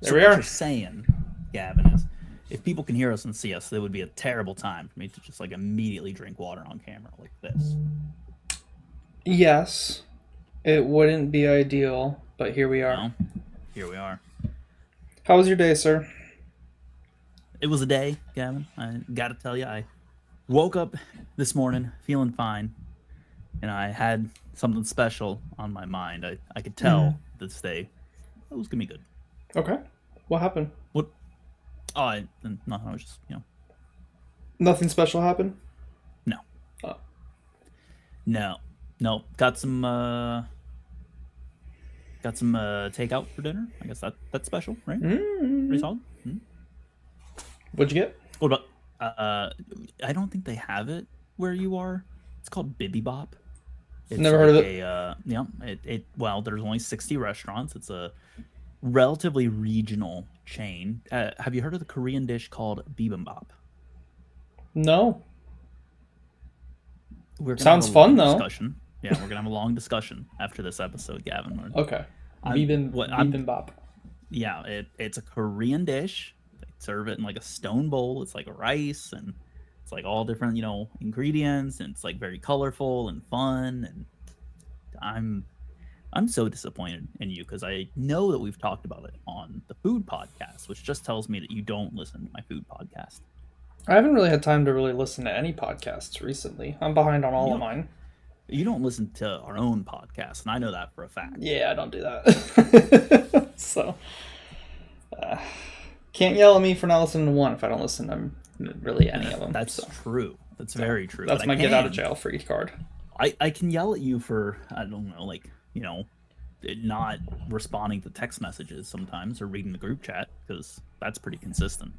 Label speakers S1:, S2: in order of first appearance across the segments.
S1: So what you're saying, Gavin, is if people can hear us and see us, it would be a terrible time for me to just like immediately drink water on camera like this.
S2: Yes, it wouldn't be ideal, but here we are.
S1: No, here we are.
S2: How was your day, sir?
S1: It was a day, Gavin. I got to tell you, I woke up this morning feeling fine, and I had something special on my mind. I could tell this day it was gonna be good.
S2: Okay. What happened?
S1: What? Oh, nothing. I was just
S2: Nothing special happened?
S1: no,
S2: Oh.
S1: no, no. Got some takeout for dinner. I guess that's special, right? Pretty solid.
S2: What'd you get?
S1: What about? I don't think they have it where you are. It's called Bibimbap. It's
S2: Never heard of
S1: like
S2: it.
S1: well, there's only 60 restaurants. It's a relatively regional chain. Have you heard of the Korean dish called bibimbap?
S2: No.
S1: We're gonna have
S2: Sounds
S1: a
S2: fun,
S1: long
S2: though.
S1: discussion. Yeah, we're gonna have a long discussion after this episode, Gavin.
S2: Okay.
S1: I'm, what I'm
S2: Bibimbap.
S1: yeah, it's a Korean dish. They serve it in like a stone bowl. It's like rice and it's like all different, ingredients, and it's like very colorful and fun. And I'm I'm so disappointed in you because I know that we've talked about it on the food podcast, which just tells me that you don't listen to my food podcast.
S2: I haven't really had time to really listen to any podcasts recently. I'm behind on all
S1: You
S2: of
S1: don't,
S2: mine.
S1: you don't listen to our own podcast, and I know that for a fact.
S2: Yeah, I don't do that. So, uh, can't yell at me for not listening to one if I don't listen to really any of them.
S1: That's
S2: So,
S1: true. That's very true.
S2: that's
S1: But
S2: my get out of jail free card.
S1: I can yell at you for, I don't know, like, not responding to text messages sometimes or reading the group chat because that's pretty consistent.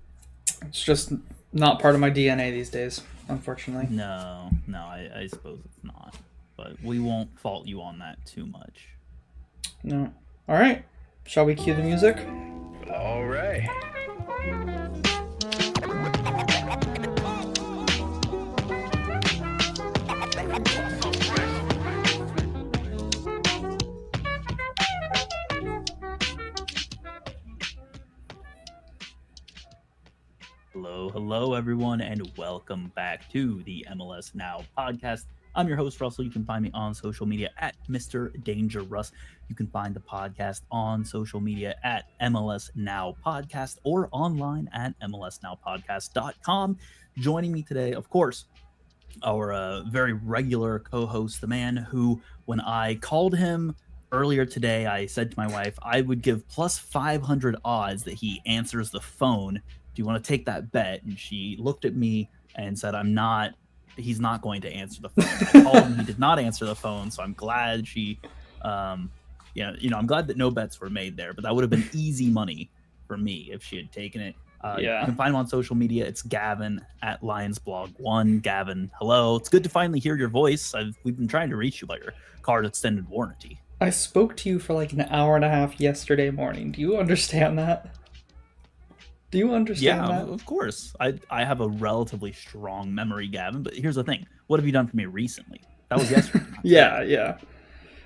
S2: It's just not part of my DNA these days, unfortunately.
S1: No, I suppose it's not. But we won't fault you on that too much.
S2: No. All right. Shall we cue the music?
S3: All right.
S1: Hello, everyone, and welcome back to the MLS Now podcast. I'm your host, Russell. You can find me on social media at Mr. Danger Russ. You can find the podcast on social media at MLS Now Podcast or online at mlsnowpodcast.com. Joining me today, of course, our very regular co-host, the man who, when I called him earlier today, I said to my wife, I would give plus 500 odds that he answers the phone. Do you want to take that bet? And she looked at me and said, he's not going to answer the phone. I called him, he did not answer the phone. So I'm glad I'm glad that no bets were made there, but that would have been easy money for me if she had taken it. You can find him on social media. It's Gavin at LionsBlog1. Gavin, hello. It's good to finally hear your voice. We've been trying to reach you about your car's extended warranty.
S2: I spoke to you for like an hour and a half yesterday morning. Do you understand that? Do you understand that?
S1: Yeah, of course. I have a relatively strong memory, Gavin, but here's the thing. What have you done for me recently? That was yesterday.
S2: Yeah.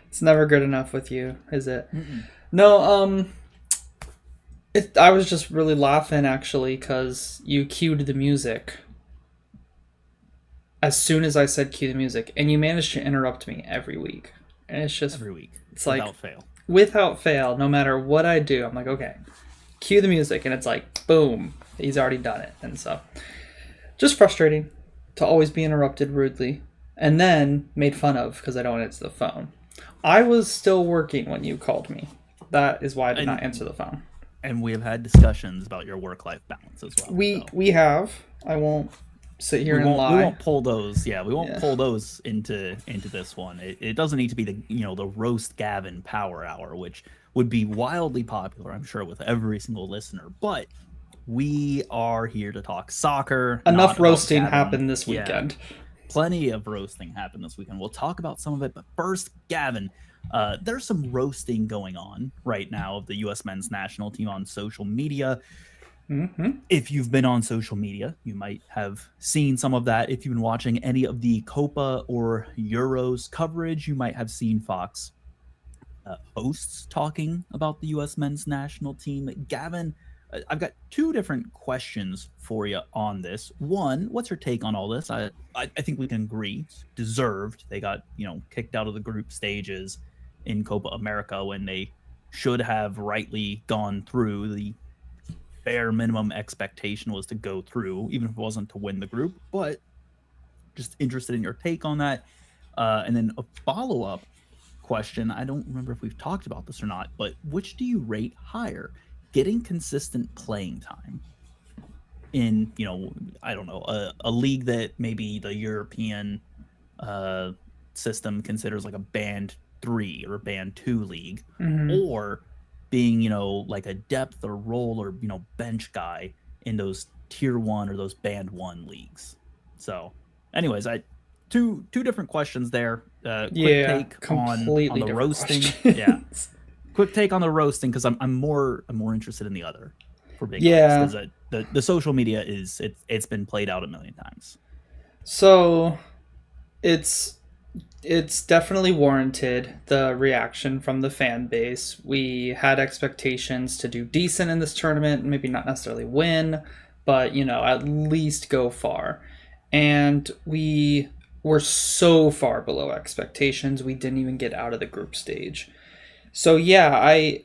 S2: It's never good enough with you, is it?
S1: Mm-mm.
S2: No, I was just really laughing, actually, because you cued the music as soon as I said cue the music, and you managed to interrupt me every week. And it's just...
S1: Every week.
S2: It's
S1: without
S2: like...
S1: fail.
S2: Without fail, no matter what I do, I'm like, okay, cue the music, and it's like, boom, he's already done it. And so, just frustrating to always be interrupted rudely, and then made fun of because I don't answer the phone. I was still working when you called me. That is why I did not answer the phone.
S1: And we have had discussions about your work-life balance as well.
S2: We have. I won't sit here and lie.
S1: We won't pull those. Yeah, we won't pull those into this one. It doesn't need to be the roast Gavin Power Hour, which would be wildly popular, I'm sure, with every single listener. But we are here to talk soccer.
S2: Enough roasting happened this weekend.
S1: Yeah, plenty of roasting happened this weekend. We'll talk about some of it, but first, Gavin, there's some roasting going on right now of the U.S. men's national team on social media.
S2: Mm-hmm.
S1: If you've been on social media, you might have seen some of that. If you've been watching any of the Copa or Euros coverage, you might have seen Fox hosts talking about the U.S. men's national team. Gavin, I've got two different questions for you on this. One, what's your take on all this? I think we can agree, it's deserved. They got kicked out of the group stages in Copa America when they should have rightly gone through. The bare minimum expectation was to go through, even if it wasn't to win the group. But just interested in your take on that. And then a follow-up question. I don't remember if we've talked about this or not, but which do you rate higher? Getting consistent playing time in, I don't know, a league that maybe the European system considers like a band 3 or band 2 league, or being, like a depth or role or, bench guy in those tier 1 or those band 1 leagues. So anyways, two different questions there. Quick take on the roasting. Yeah. Quick take on the roasting, because I'm more interested in the other, for being honest, because the social media it's been played out a million times.
S2: So it's definitely warranted, the reaction from the fan base. We had expectations to do decent in this tournament, maybe not necessarily win, but at least go far. And we were so far below expectations, we didn't even get out of the group stage. So yeah,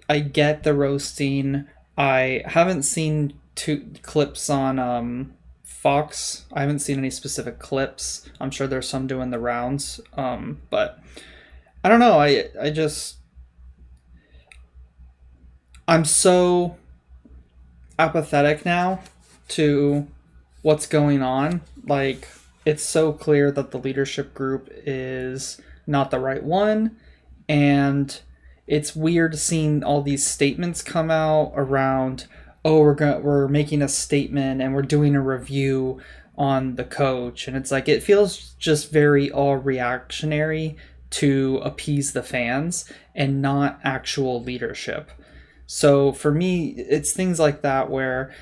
S2: I get the roasting. I haven't seen two clips on Fox. I haven't seen any specific clips. I'm sure there's some doing the rounds. But I don't know. I'm so apathetic now to what's going on. Like, it's so clear that the leadership group is not the right one, and it's weird seeing all these statements come out around, oh, we're making a statement and we're doing a review on the coach, and it's like, it feels just very all reactionary to appease the fans and not actual leadership. So for me, it's things like that where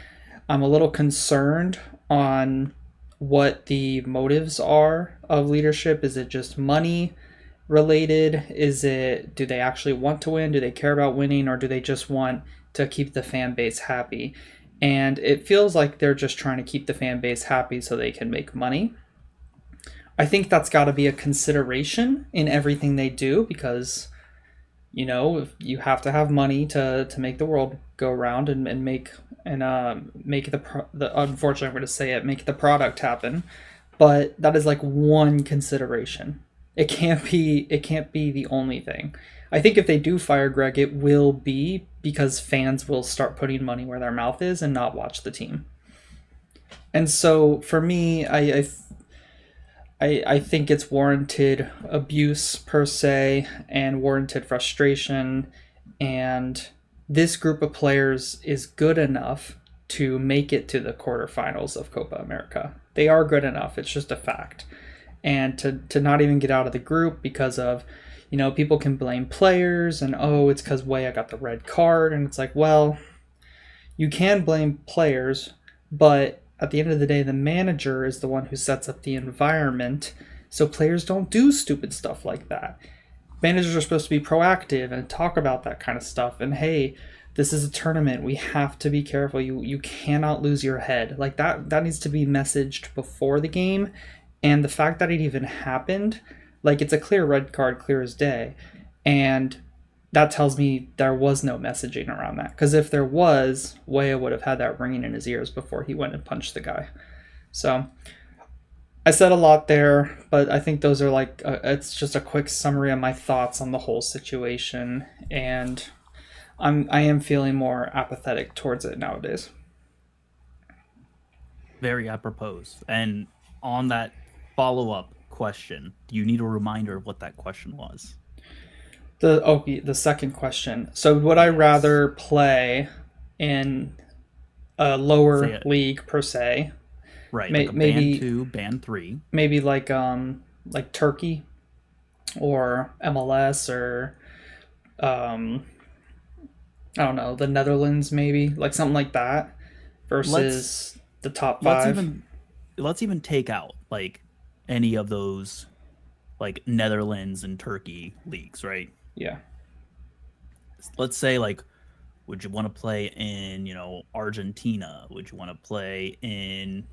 S2: I'm a little concerned on what the motives are of leadership. Is it just money related? Do they actually want to win? Do they care about winning, or do they just want to keep the fan base happy? And it feels like they're just trying to keep the fan base happy so they can make money. I think that's got to be a consideration in everything they do, because you have to have money to make the world go around and make the unfortunately, I'm going to say it, make the product happen. But that is like one consideration. It can't be the only thing. I think if they do fire Greg, it will be because fans will start putting money where their mouth is and not watch the team. And so for me, I think it's warranted abuse per se, and warranted frustration. And this group of players is good enough to make it to the quarterfinals of Copa America. They are good enough. It's just a fact. And to not even get out of the group because of, people can blame players and, oh, it's because Weah got the red card. And it's like, well, you can blame players, but at the end of the day, the manager is the one who sets up the environment, so players don't do stupid stuff like that. Managers are supposed to be proactive and talk about that kind of stuff. And hey, this is a tournament. We have to be careful. You cannot lose your head. Like that needs to be messaged before the game. And the fact that it even happened, like, it's a clear red card, clear as day. And that tells me there was no messaging around that. Because if there was, Weah would have had that ringing in his ears before he went and punched the guy. So I said a lot there, but I think those are it's just a quick summary of my thoughts on the whole situation. And I am feeling more apathetic towards it nowadays.
S1: Very apropos. And on that follow-up question, do you need a reminder of what that question was?
S2: The second question. So would I rather play in a lower league per se?
S1: Right, like maybe band 2, band 3.
S2: Maybe like Turkey or MLS or I don't know, the Netherlands maybe, like something like that, versus the top 5.
S1: Let's even take out like any of those like Netherlands and Turkey leagues, right?
S2: Yeah.
S1: let's say like, would you want to play in, Argentina? Would you want to play in,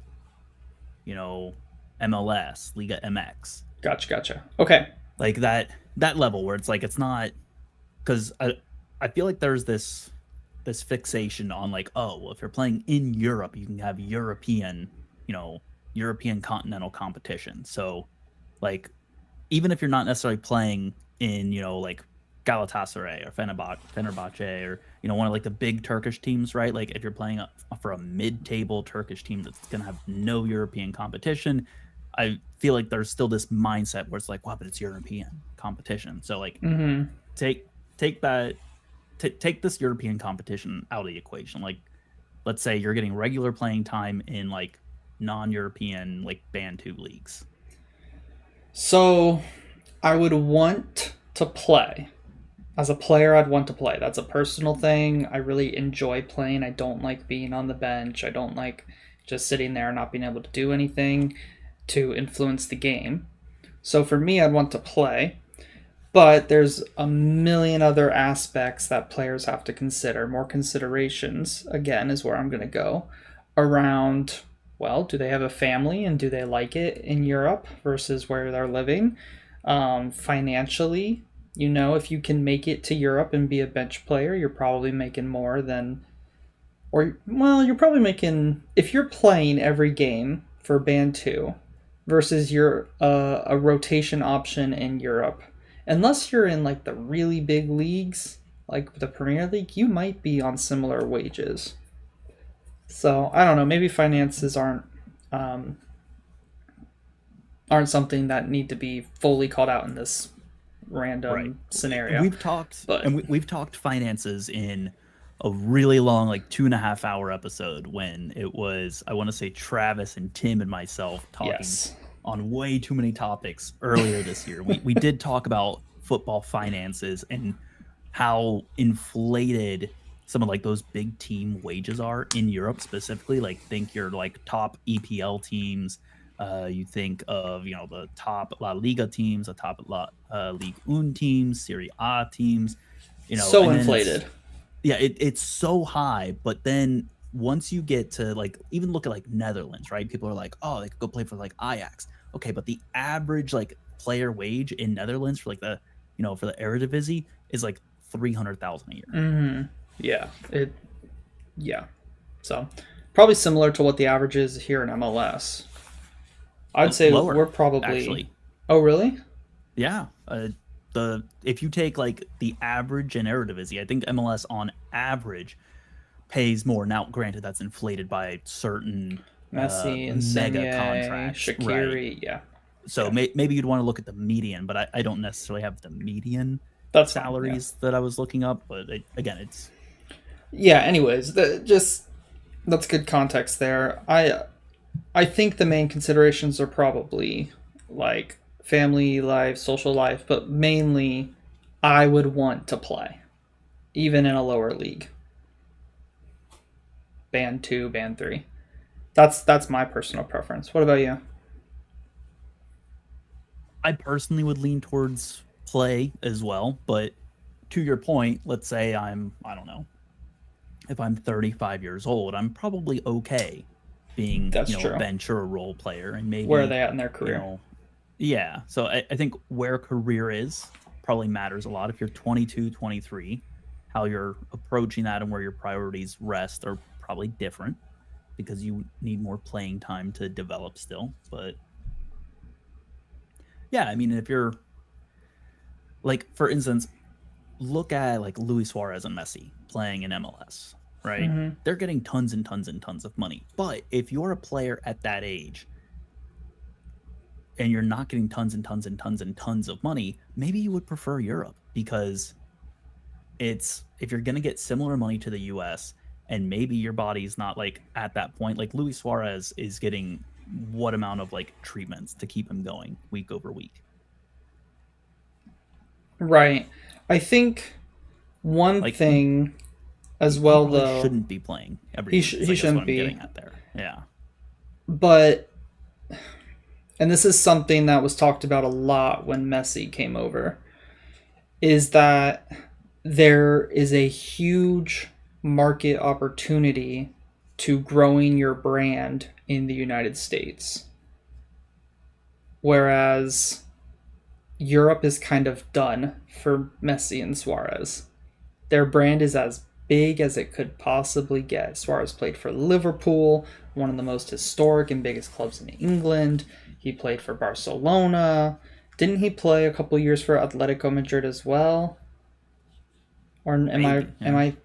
S1: you know, MLS, Liga MX?
S2: Gotcha. Okay.
S1: Like that level where it's like it's not, because I feel like there's this fixation on like, oh, well, if you're playing in Europe, you can have European continental competition. So like, even if you're not necessarily playing in, like Galatasaray or Fenerbahce or, one of like the big Turkish teams, right? Like if you're playing for a mid-table Turkish team that's going to have no European competition, I feel like there's still this mindset where it's like, wow, but it's European competition. So like, take that, take this European competition out of the equation. Like, let's say you're getting regular playing time in like non-European like Band 2 leagues.
S2: So I would want to play. As a player, I'd want to play. That's a personal thing. I really enjoy playing. I don't like being on the bench. I don't like just sitting there and not being able to do anything to influence the game. So for me, I'd want to play. But there's a million other aspects that players have to consider. More considerations, again, is where I'm going to go. Around, well, do they have a family and do they like it in Europe versus where they're living? Financially, if you can make it to Europe and be a bench player, you're probably making more than, you're probably making, if you're playing every game for Band 2 versus you're a rotation option in Europe, unless you're in like the really big leagues, like the Premier League, you might be on similar wages. So I don't know, maybe finances aren't something that need to be fully called out in this random scenario.
S1: We've talked finances in a really long, like 2.5 hour episode when it was, I want to say, Travis and Tim and myself talking on way too many topics earlier this year. We did talk about football finances and how inflated some of like those big team wages are in Europe specifically. Like think your like top EPL teams. You think of, the top La Liga teams, the top Ligue 1 teams, Serie A teams,
S2: so inflated.
S1: It's so high. But then once you get to like, even look at like Netherlands, right? People are like, oh, they could go play for like Ajax. Okay, but the average like player wage in Netherlands for like the, for the Eredivisie is like 300,000 a year.
S2: Mm-hmm. Yeah. So probably similar to what the average is here in MLS. I'd say
S1: lower,
S2: we're probably
S1: actually.
S2: Oh, really?
S1: Yeah. If you take like the average in Eredivisie, I think MLS on average pays more. Now, granted, that's inflated by certain
S2: Messi and
S1: mega contracts,
S2: Shaqiri,
S1: right?
S2: Yeah.
S1: So maybe you'd want to look at the median, but I don't necessarily have the median salaries that I was looking up. But again, it's
S2: Anyways, that's good context there. I think the main considerations are probably like family life, social life, but mainly I would want to play, even in a lower league. Band 2, Band 3. That's my personal preference. What about you?
S1: I personally would lean towards play as well, but to your point, let's say I don't know, if I'm 35 years old, I'm probably okay being a bench or a role player, and maybe
S2: where are they at in their career?
S1: So I think where career is probably matters a lot. If you're 22, 23, how you're approaching that and where your priorities rest are probably different because you need more playing time to develop still. But yeah, I mean, if you're like, for instance, look at like Luis Suarez and Messi playing in MLS. Right? Mm-hmm. They're getting tons and tons and tons of money. But if you're a player at that age and you're not getting tons and tons and tons and tons of money, maybe you would prefer Europe, because if you're going to get similar money to the US and maybe your body's not like at that point, like Luis Suarez is getting what amount of like treatments to keep him going week over week.
S2: Right. I think one thing as well, though,
S1: shouldn't be playing every
S2: he shouldn't be
S1: getting at there. Yeah.
S2: But, and this is something that was talked about a lot when Messi came over, is that there is a huge market opportunity to growing your brand in the United States. Whereas Europe is kind of done for Messi and Suarez. Their brand is as big as it could possibly get. Suarez played for Liverpool, one of the most historic and biggest clubs in England. He played for Barcelona. Didn't he play a couple years for Atletico Madrid as well? Or am I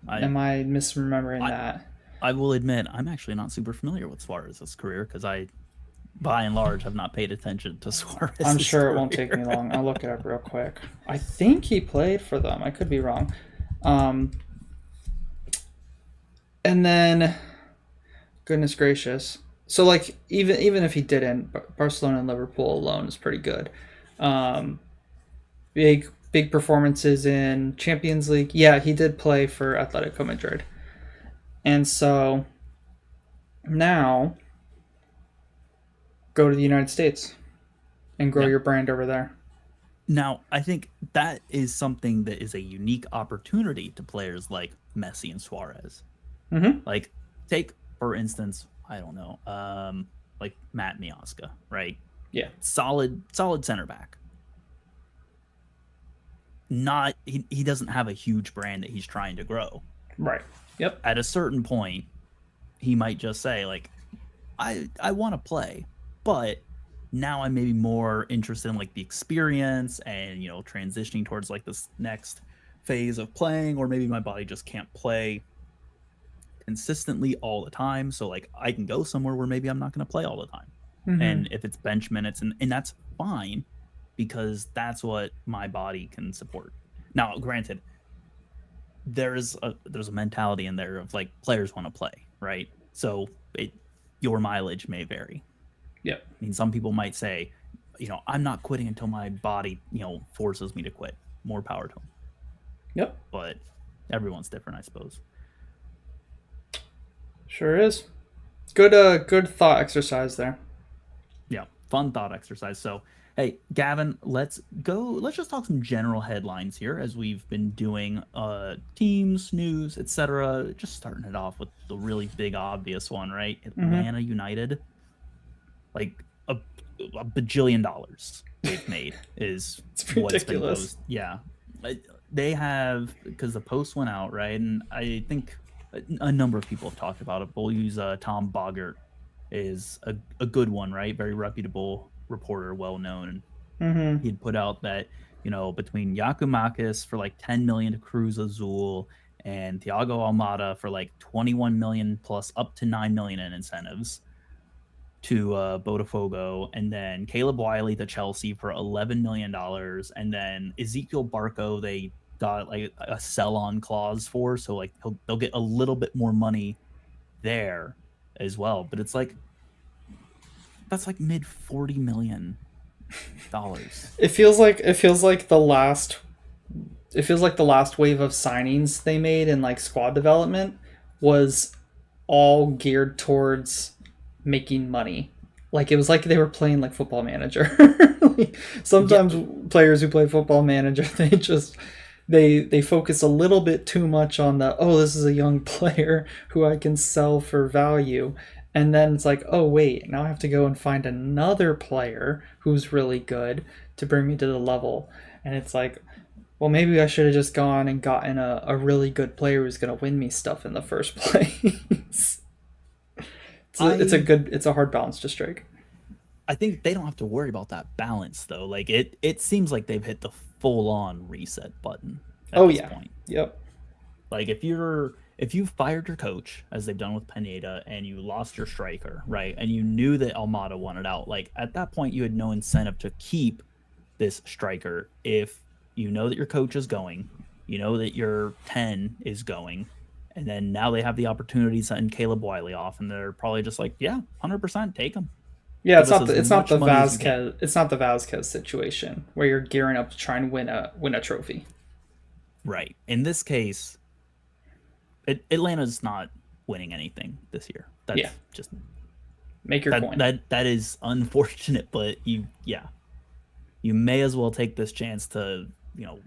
S2: misremembering that?
S1: I will admit I'm actually not super familiar with Suarez's career because I, by and large, have not paid attention to Suarez.
S2: I'm sure it won't take me long. I'll look it up real quick. I think he played for them. I could be wrong. And then, goodness gracious. So like even if he didn't, Barcelona and Liverpool alone is pretty good. Big performances in Champions League. Yeah, he did play for Atletico Madrid. And so now go to the United States and grow your brand over there.
S1: Now, I think that is something that is a unique opportunity to players like Messi and Suarez.
S2: Mm-hmm.
S1: Like, take, for instance, I don't know, like Matt Miazga, right?
S2: Yeah.
S1: Solid center back. He doesn't have a huge brand that he's trying to grow.
S2: Right. Yep.
S1: At a certain point, he might just say, like, I want to play, but now I'm maybe more interested in like the experience and, you know, transitioning towards like this next phase of playing, or maybe my body just can't play consistently all the time. So like I can go somewhere where maybe I'm not going to play all the time.
S2: Mm-hmm.
S1: And if it's bench minutes, and that's fine because that's what my body can support. Now, granted, there's a mentality in there of like players want to play, right? So your mileage may vary.
S2: Yep.
S1: I mean, some people might say, you know, I'm not quitting until my body, you know, forces me to quit. More power to them.
S2: Yep.
S1: But everyone's different, I suppose.
S2: Sure is. Good thought exercise there.
S1: Yeah, fun thought exercise. So, hey, Gavin, let's just talk some general headlines here as we've been doing teams, news, etc. Just starting it off with the really big obvious one, right? Atlanta United. Like a bajillion dollars they've made is
S2: it's
S1: what's
S2: ridiculous.
S1: been posted. Yeah, they have, because the post went out, right? And I think a number of people have talked about it. But we'll use Tom Boggart is a good one, right? Very reputable reporter, well known.
S2: Mm-hmm.
S1: He'd put out that, you know, between Yakumakis for like 10 million to Cruz Azul and Thiago Almada for like 21 million plus up to 9 million in incentives to Botafogo, and then Caleb Wiley to Chelsea for $11 million, and then Ezekiel Barco they got like a sell-on clause for, so like they'll get a little bit more money there as well. But it's like that's like mid $40 million.
S2: It feels like the last wave of signings they made in like squad development was all geared towards making money. Like it was like they were playing like Football Manager. Sometimes players who play Football Manager, they focus a little bit too much on this is a young player who I can sell for value. And then it's like, oh wait, now I have to go and find another player who's really good to bring me to the level. And it's like, well, maybe I should have just gone and gotten a really good player who's going to win me stuff in the first place. It's a hard balance to strike.
S1: I think they don't have to worry about that balance though. Like it seems like they've hit the full on reset button at this point.
S2: Yep.
S1: Like if you fired your coach, as they've done with Pineda, and you lost your striker, right? And you knew that Almada wanted out, like at that point you had no incentive to keep this striker if you know that your coach is going, you know that your 10 is going. And then now they have the opportunity to send Caleb Wiley off, and they're probably just like, yeah, 100% take him.
S2: Yeah, it's not the Vasquez situation where you're gearing up to try and win a trophy.
S1: Right. In this case, Atlanta's not winning anything this year. That's just
S2: make your coin.
S1: That is unfortunate, but you may as well take this chance to, you know,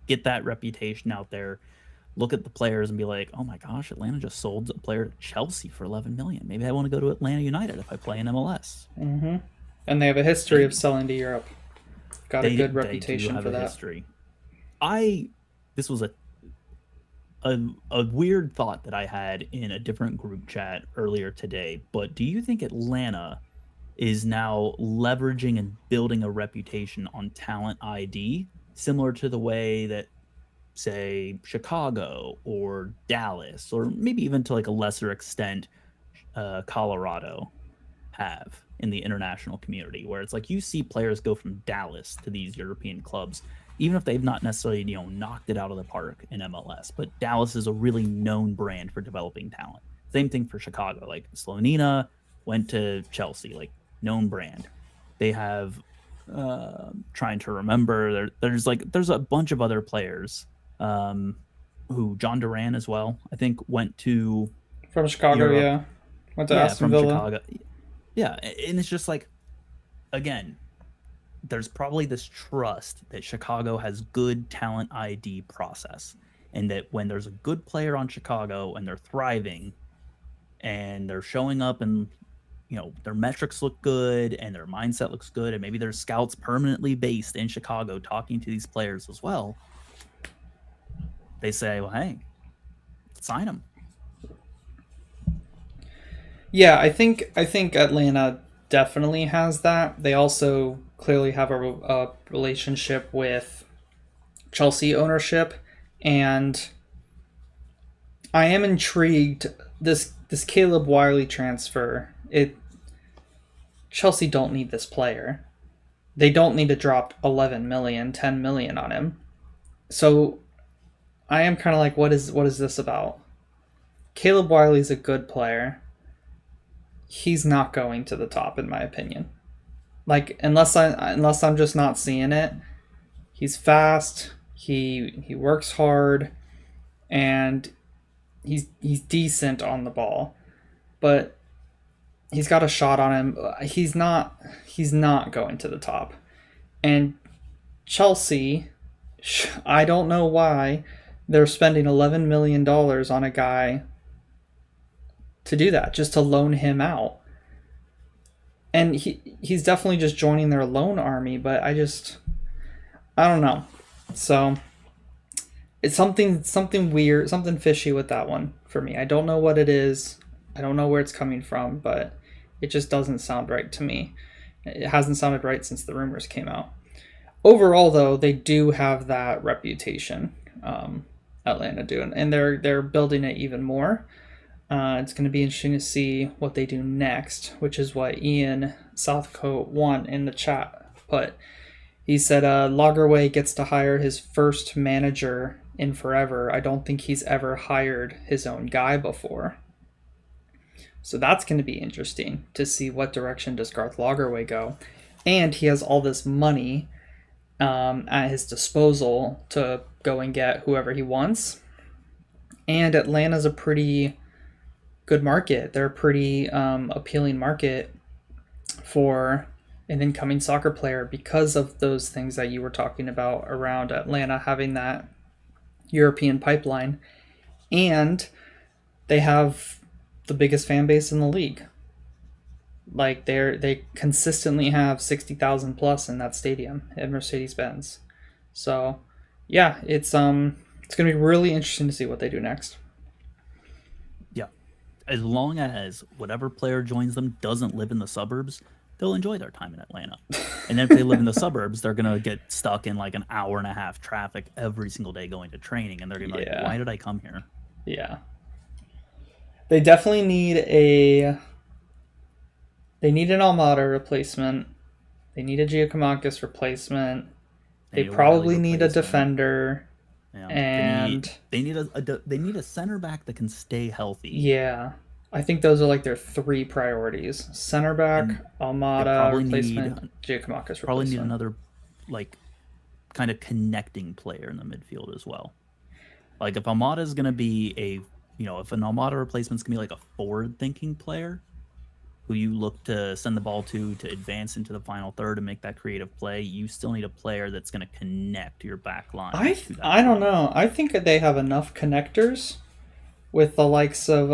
S1: get that reputation out there, look at the players and be like, oh my gosh, Atlanta just sold a player to Chelsea for 11 million. Maybe I want to go to Atlanta United if I play in MLS.
S2: Mm-hmm. And they have a history of selling to Europe. Got a good reputation for that.
S1: History. This was a weird thought that I had in a different group chat earlier today, but do you think Atlanta is now leveraging and building a reputation on talent ID, similar to the way that, say, Chicago or Dallas, or maybe even to like a lesser extent, Colorado have in the international community, where it's like you see players go from Dallas to these European clubs, even if they've not necessarily, knocked it out of the park in MLS. But Dallas is a really known brand for developing talent. Same thing for Chicago. Like Slonina went to Chelsea, like known brand. They have trying to remember there's a bunch of other players who John Duran as well, I think went to
S2: from Chicago.
S1: Europe.
S2: Yeah, went to Aston Villa.
S1: Chicago. Yeah, and it's just like, again, there's probably this trust that Chicago has good talent ID process, and that when there's a good player on Chicago and they're thriving and they're showing up and their metrics look good and their mindset looks good, and maybe there's scouts permanently based in Chicago talking to these players as well, they say, well, hey, sign them.
S2: Yeah, I think Atlanta definitely has that. They also clearly have a relationship with Chelsea ownership, and I am intrigued. This Caleb Wiley transfer, Chelsea don't need this player. They don't need to drop 11 million, 10 million on him. So I am kind of like, what is this about? Caleb Wiley's a good player. He's not going to the top, in my opinion. Like, unless I'm just not seeing it. He's fast. He works hard, and he's decent on the ball, but he's got a shot on him. He's not going to the top. And Chelsea, I don't know why they're spending $11 million on a guy to do that, just to loan him out. And he's definitely just joining their loan army, but I don't know. So it's something weird, something fishy with that one for me. I don't know what it is. I don't know where it's coming from, but it just doesn't sound right to me. It hasn't sounded right since the rumors came out. Overall, though, they do have that reputation. Atlanta do, and they're building it even more. It's going to be interesting to see what they do next, which is what Ian Southcote won in the chat put. He said Lagerwey gets to hire his first manager in forever. I don't think he's ever hired his own guy before. So that's going to be interesting to see what direction does Garth Lagerwey go. And he has all this money at his disposal to go and get whoever he wants. And Atlanta's a pretty good market. They're a pretty appealing market for an incoming soccer player because of those things that you were talking about around Atlanta having that European pipeline. And they have the biggest fan base in the league. Like they consistently have 60,000 plus in that stadium at Mercedes-Benz. So yeah, it's going to be really interesting to see what they do next.
S1: Yeah. As long as whatever player joins them doesn't live in the suburbs, they'll enjoy their time in Atlanta. And then if they live in the suburbs, they're going to get stuck in like an hour and a half traffic every single day going to training. And they're going to be like, why did I come here?
S2: Yeah. They definitely need an Almada replacement. They need a Giacomakis replacement. They probably need a defender.
S1: Yeah,
S2: and
S1: they need a center back that can stay healthy.
S2: Yeah, I think those are like their three priorities: center back, Almada replacement, Giacomakis replacement.
S1: Probably need another like kind of connecting player in the midfield as well. Like if Almada is going to be if an Almada replacement is going to be like a forward-thinking player, who you look to send the ball to advance into the final third and make that creative play, you still need a player that's going to connect your back line.
S2: I don't know. I think that they have enough connectors with the likes of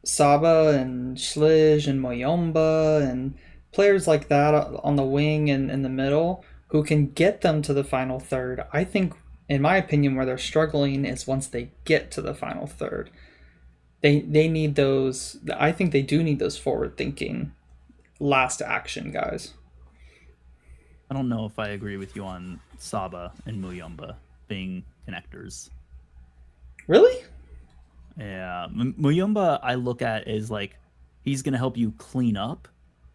S2: Saba and Schlich and Moyomba and players like that on the wing and in the middle who can get them to the final third. I think, in my opinion, where they're struggling is once they get to the final third. They need those. I think they do need those forward thinking last action guys.
S1: I don't know if I agree with you on Saba and Muyumba being connectors.
S2: Really?
S1: Yeah, Muyumba I look at as like he's gonna help you clean up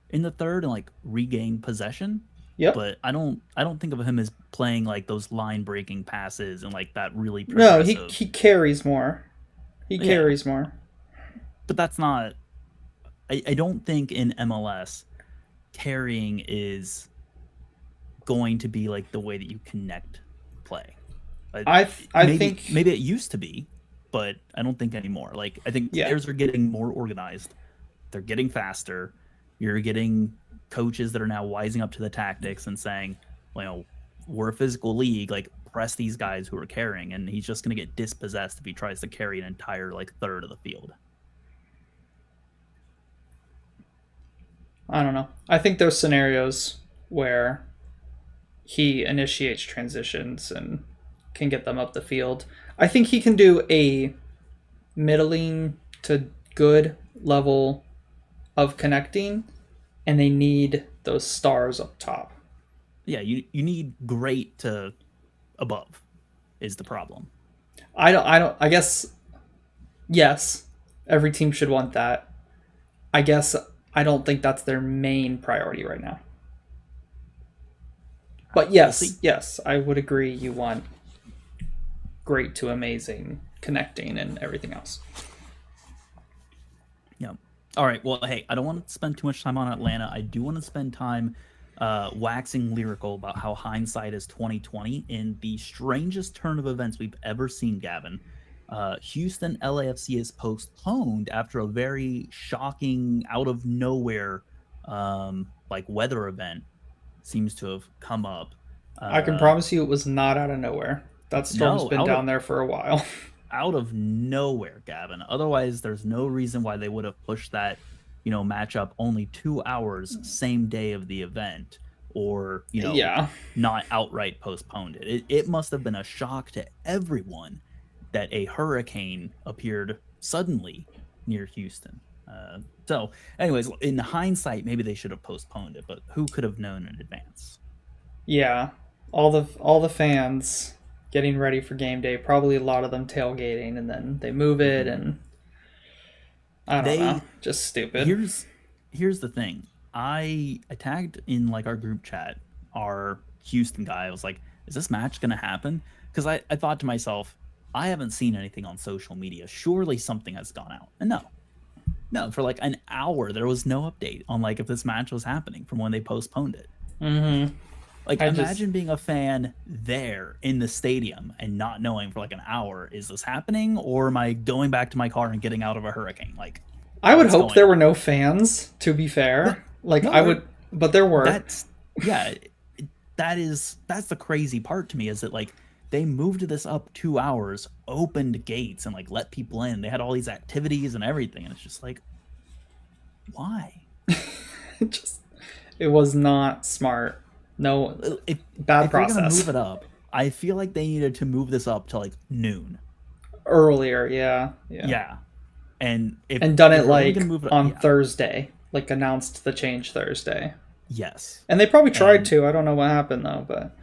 S1: in the third and like regain possession.
S2: Yep.
S1: But I don't think of him as playing like those line breaking passes and like that really
S2: No,
S1: progressive.
S2: he carries more. He carries more.
S1: But that's not. I don't think in MLS carrying is going to be like the way that you connect play.
S2: I think
S1: maybe it used to be, but I don't think anymore. Like I think players are getting more organized. They're getting faster. You're getting coaches that are now wising up to the tactics and saying, well, we're a physical league. Like press these guys who are carrying, and he's just going to get dispossessed if he tries to carry an entire like third of the field.
S2: I don't know. I think there's scenarios where he initiates transitions and can get them up the field. I think he can do a middling to good level of connecting, and they need those stars up top.
S1: Yeah, you need great to above is the problem.
S2: I guess yes, every team should want that. I guess I don't think that's their main priority right now. But yes, I would agree you want great to amazing connecting and everything else.
S1: Yeah. All right. Well, hey, I don't want to spend too much time on Atlanta. I do want to spend time waxing lyrical about how hindsight is 2020 in the strangest turn of events we've ever seen, Gavin. Houston LAFC is postponed after a very shocking, out of nowhere, like weather event seems to have come up.
S2: I can promise you it was not out of nowhere. That storm's been down there for a while.
S1: Out of nowhere, Gavin. Otherwise, there's no reason why they would have pushed that, matchup only 2 hours, same day of the event, or not outright postponed it. It must have been a shock to everyone that a hurricane appeared suddenly near Houston. So, anyways, in hindsight, maybe they should have postponed it, but who could have known in advance?
S2: Yeah, all the fans getting ready for game day. Probably a lot of them tailgating, and then they move it, and I don't know, just stupid.
S1: Here's the thing. I tagged in like our group chat our Houston guy. I was like, "Is this match gonna happen?" Because I thought to myself, I haven't seen anything on social media. Surely something has gone out. And no, for like an hour there was no update on like if this match was happening from when they postponed it.
S2: Mm-hmm.
S1: Like imagine being a fan there in the stadium and not knowing for like an hour, is this happening or am I going back to my car and getting out of a hurricane? Like
S2: I would hope there were no fans, to be fair. But there were.
S1: That's the crazy part to me, is that like they moved this up 2 hours, opened gates, and like let people in. They had all these activities and everything, and it's just like, why?
S2: It was not smart. No, bad process.
S1: If they're gonna move it up, I feel like they needed to move this up to like noon
S2: earlier. Yeah.
S1: And
S2: done it like on Thursday, like announced the change Thursday.
S1: Yes.
S2: And they probably tried to. I don't know what happened though, but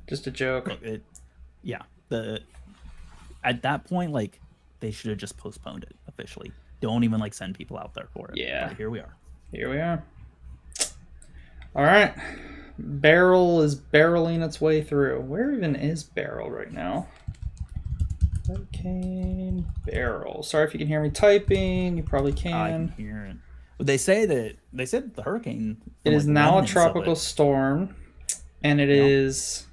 S2: just a joke.
S1: Look, at that point, like they should have just postponed it officially. Don't even like send people out there for it.
S2: Yeah.
S1: But here we are.
S2: All right. Barrel is barreling its way through. Where even is Barrel right now? Hurricane Barrel. Sorry if you can hear me typing. You probably can.
S1: I can hear it. They said the hurricane.
S2: It is now a tropical storm, and it is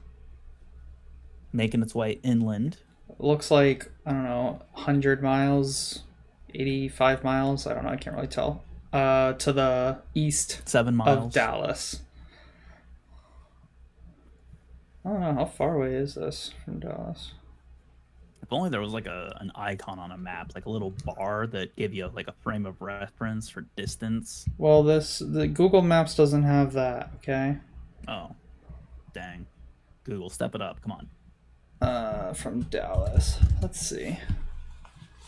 S1: making its way inland.
S2: Looks like, I don't know, 100 miles 85 miles. I don't know. I can't really tell. To the east
S1: 7 miles
S2: of Dallas. I don't know. How far away is this from Dallas?
S1: If only there was like an icon on a map, like a little bar that gave you like a frame of reference for distance.
S2: Well, the Google Maps doesn't have that. Okay.
S1: Oh, dang. Google, step it up. Come on.
S2: From Dallas. Let's see.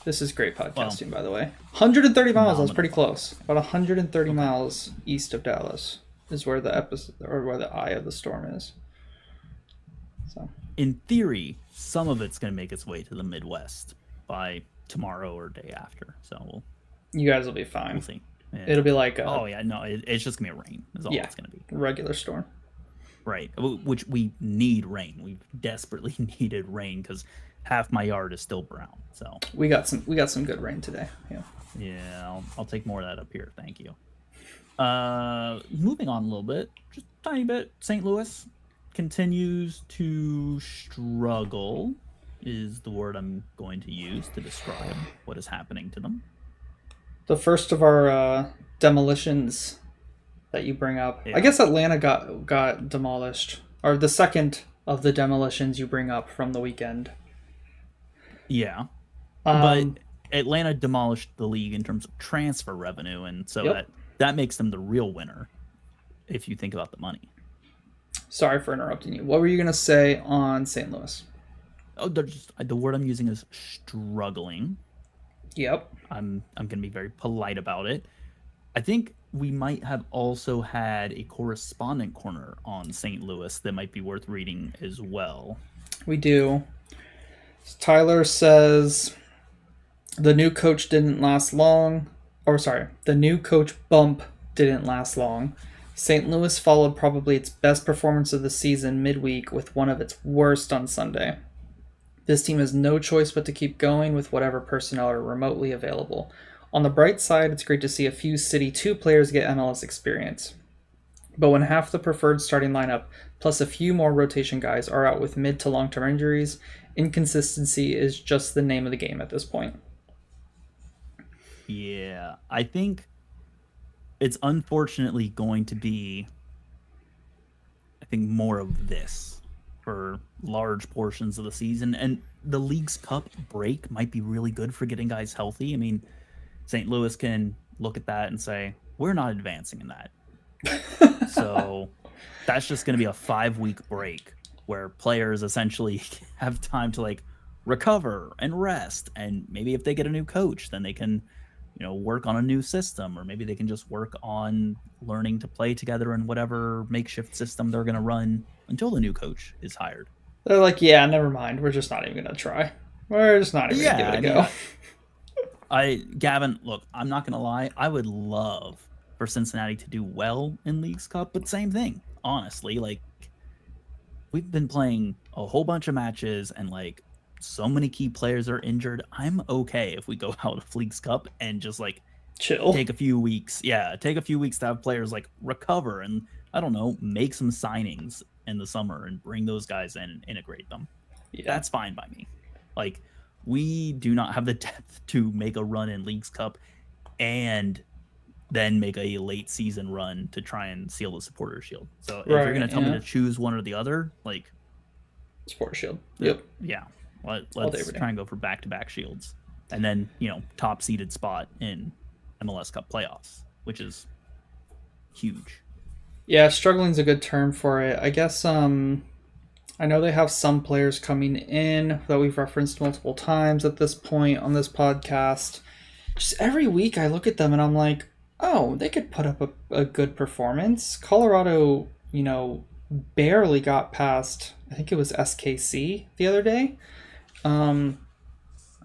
S2: This is great podcasting, by the way. 130 miles. That's pretty close. About 130 miles east of Dallas is where the where the eye of the storm is. So,
S1: in theory, some of it's going to make its way to the Midwest by tomorrow or day after. So
S2: you guys will be fine.
S1: We'll see. Yeah.
S2: It'll be like
S1: it's just gonna be rain. Is all it's gonna be.
S2: Regular storm.
S1: Right, which we need rain. We desperately needed rain because half my yard is still brown. So
S2: we got some good rain today. Yeah.
S1: Yeah, I'll take more of that up here. Thank you. Moving on a little bit, just a tiny bit. St. Louis continues to struggle. Is the word I'm going to use to describe what is happening to them.
S2: The first of our demolitions that you bring up.
S1: Yeah.
S2: I guess Atlanta got demolished. Or the second of the demolitions you bring up from the weekend.
S1: Yeah. But Atlanta demolished the league in terms of transfer revenue, and so that makes them the real winner if you think about the money.
S2: Sorry for interrupting you. What were you going to say on St. Louis?
S1: Oh, the word I'm using is struggling.
S2: Yep.
S1: I'm going to be very polite about it. I think we might have also had a correspondent corner on St. Louis that might be worth reading as well.
S2: We do. Tyler says the new coach didn't last long. The new coach bump didn't last long. St. Louis followed probably its best performance of the season midweek with one of its worst on Sunday. This team has no choice but to keep going with whatever personnel are remotely available. On the bright side, it's great to see a few City 2 players get MLS experience. But when half the preferred starting lineup, plus a few more rotation guys, are out with mid to long-term injuries, inconsistency is just the name of the game at this point.
S1: Yeah, I think it's unfortunately going to be, more of this for large portions of the season. And the League's Cup break might be really good for getting guys healthy. I mean, St. Louis can look at that and say, we're not advancing in that. So that's just going to be a 5-week break where players essentially have time to recover and rest. And maybe if they get a new coach, then they can, work on a new system, or maybe they can just work on learning to play together in whatever makeshift system they're going to run until the new coach is hired.
S2: They're like, yeah, never mind. We're just not even going to try. We're just not even going to give it a go.
S1: Gavin, look, I'm not going to lie. I would love for Cincinnati to do well in League's Cup, but same thing, honestly. We've been playing a whole bunch of matches and so many key players are injured. I'm okay if we go out of League's Cup and just
S2: chill.
S1: Take a few weeks. Yeah, take a few weeks to have players recover and, I don't know, make some signings in the summer and bring those guys in and integrate them. Yeah. That's fine by me. We do not have the depth to make a run in League's Cup and then make a late season run to try and seal the Supporter Shield. So if you're going to tell me to choose one or the other,
S2: Supporter Shield. Yep.
S1: Yeah. Let's try and go for back-to-back shields. And then, top seeded spot in MLS Cup playoffs, which is huge.
S2: Yeah, struggling's a good term for it. I guess I know they have some players coming in that we've referenced multiple times at this point on this podcast. Just every week I look at them and I'm like, oh, they could put up a good performance. Colorado, barely got past, I think it was SKC the other day.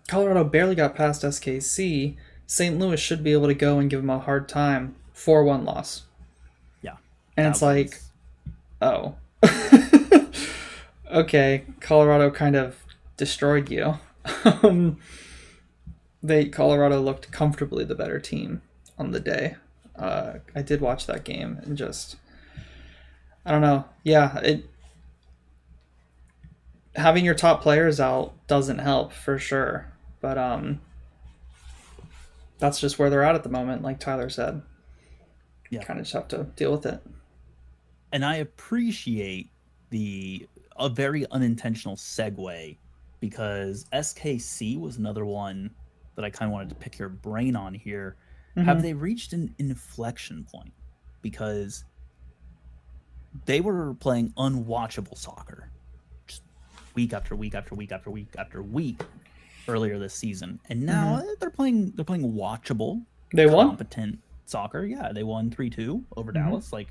S2: Colorado barely got past SKC. St. Louis should be able to go and give them a hard time. 4-1 loss.
S1: Yeah.
S2: And it's oh. Okay, Colorado kind of destroyed you. Colorado looked comfortably the better team on the day. I did watch that game and just, I don't know. Yeah, having your top players out doesn't help for sure. But that's just where they're at the moment, like Tyler said.
S1: Yeah.
S2: Kind of just have to deal with it.
S1: And I appreciate a very unintentional segue, because SKC was another one that I kind of wanted to pick your brain on here.
S2: Mm-hmm.
S1: Have they reached an inflection point? Because they were playing unwatchable soccer, just week after week after week after week after week earlier this season, and now they're playing watchable,
S2: They won?
S1: competent soccer. Yeah, they won 3-2 over Dallas, like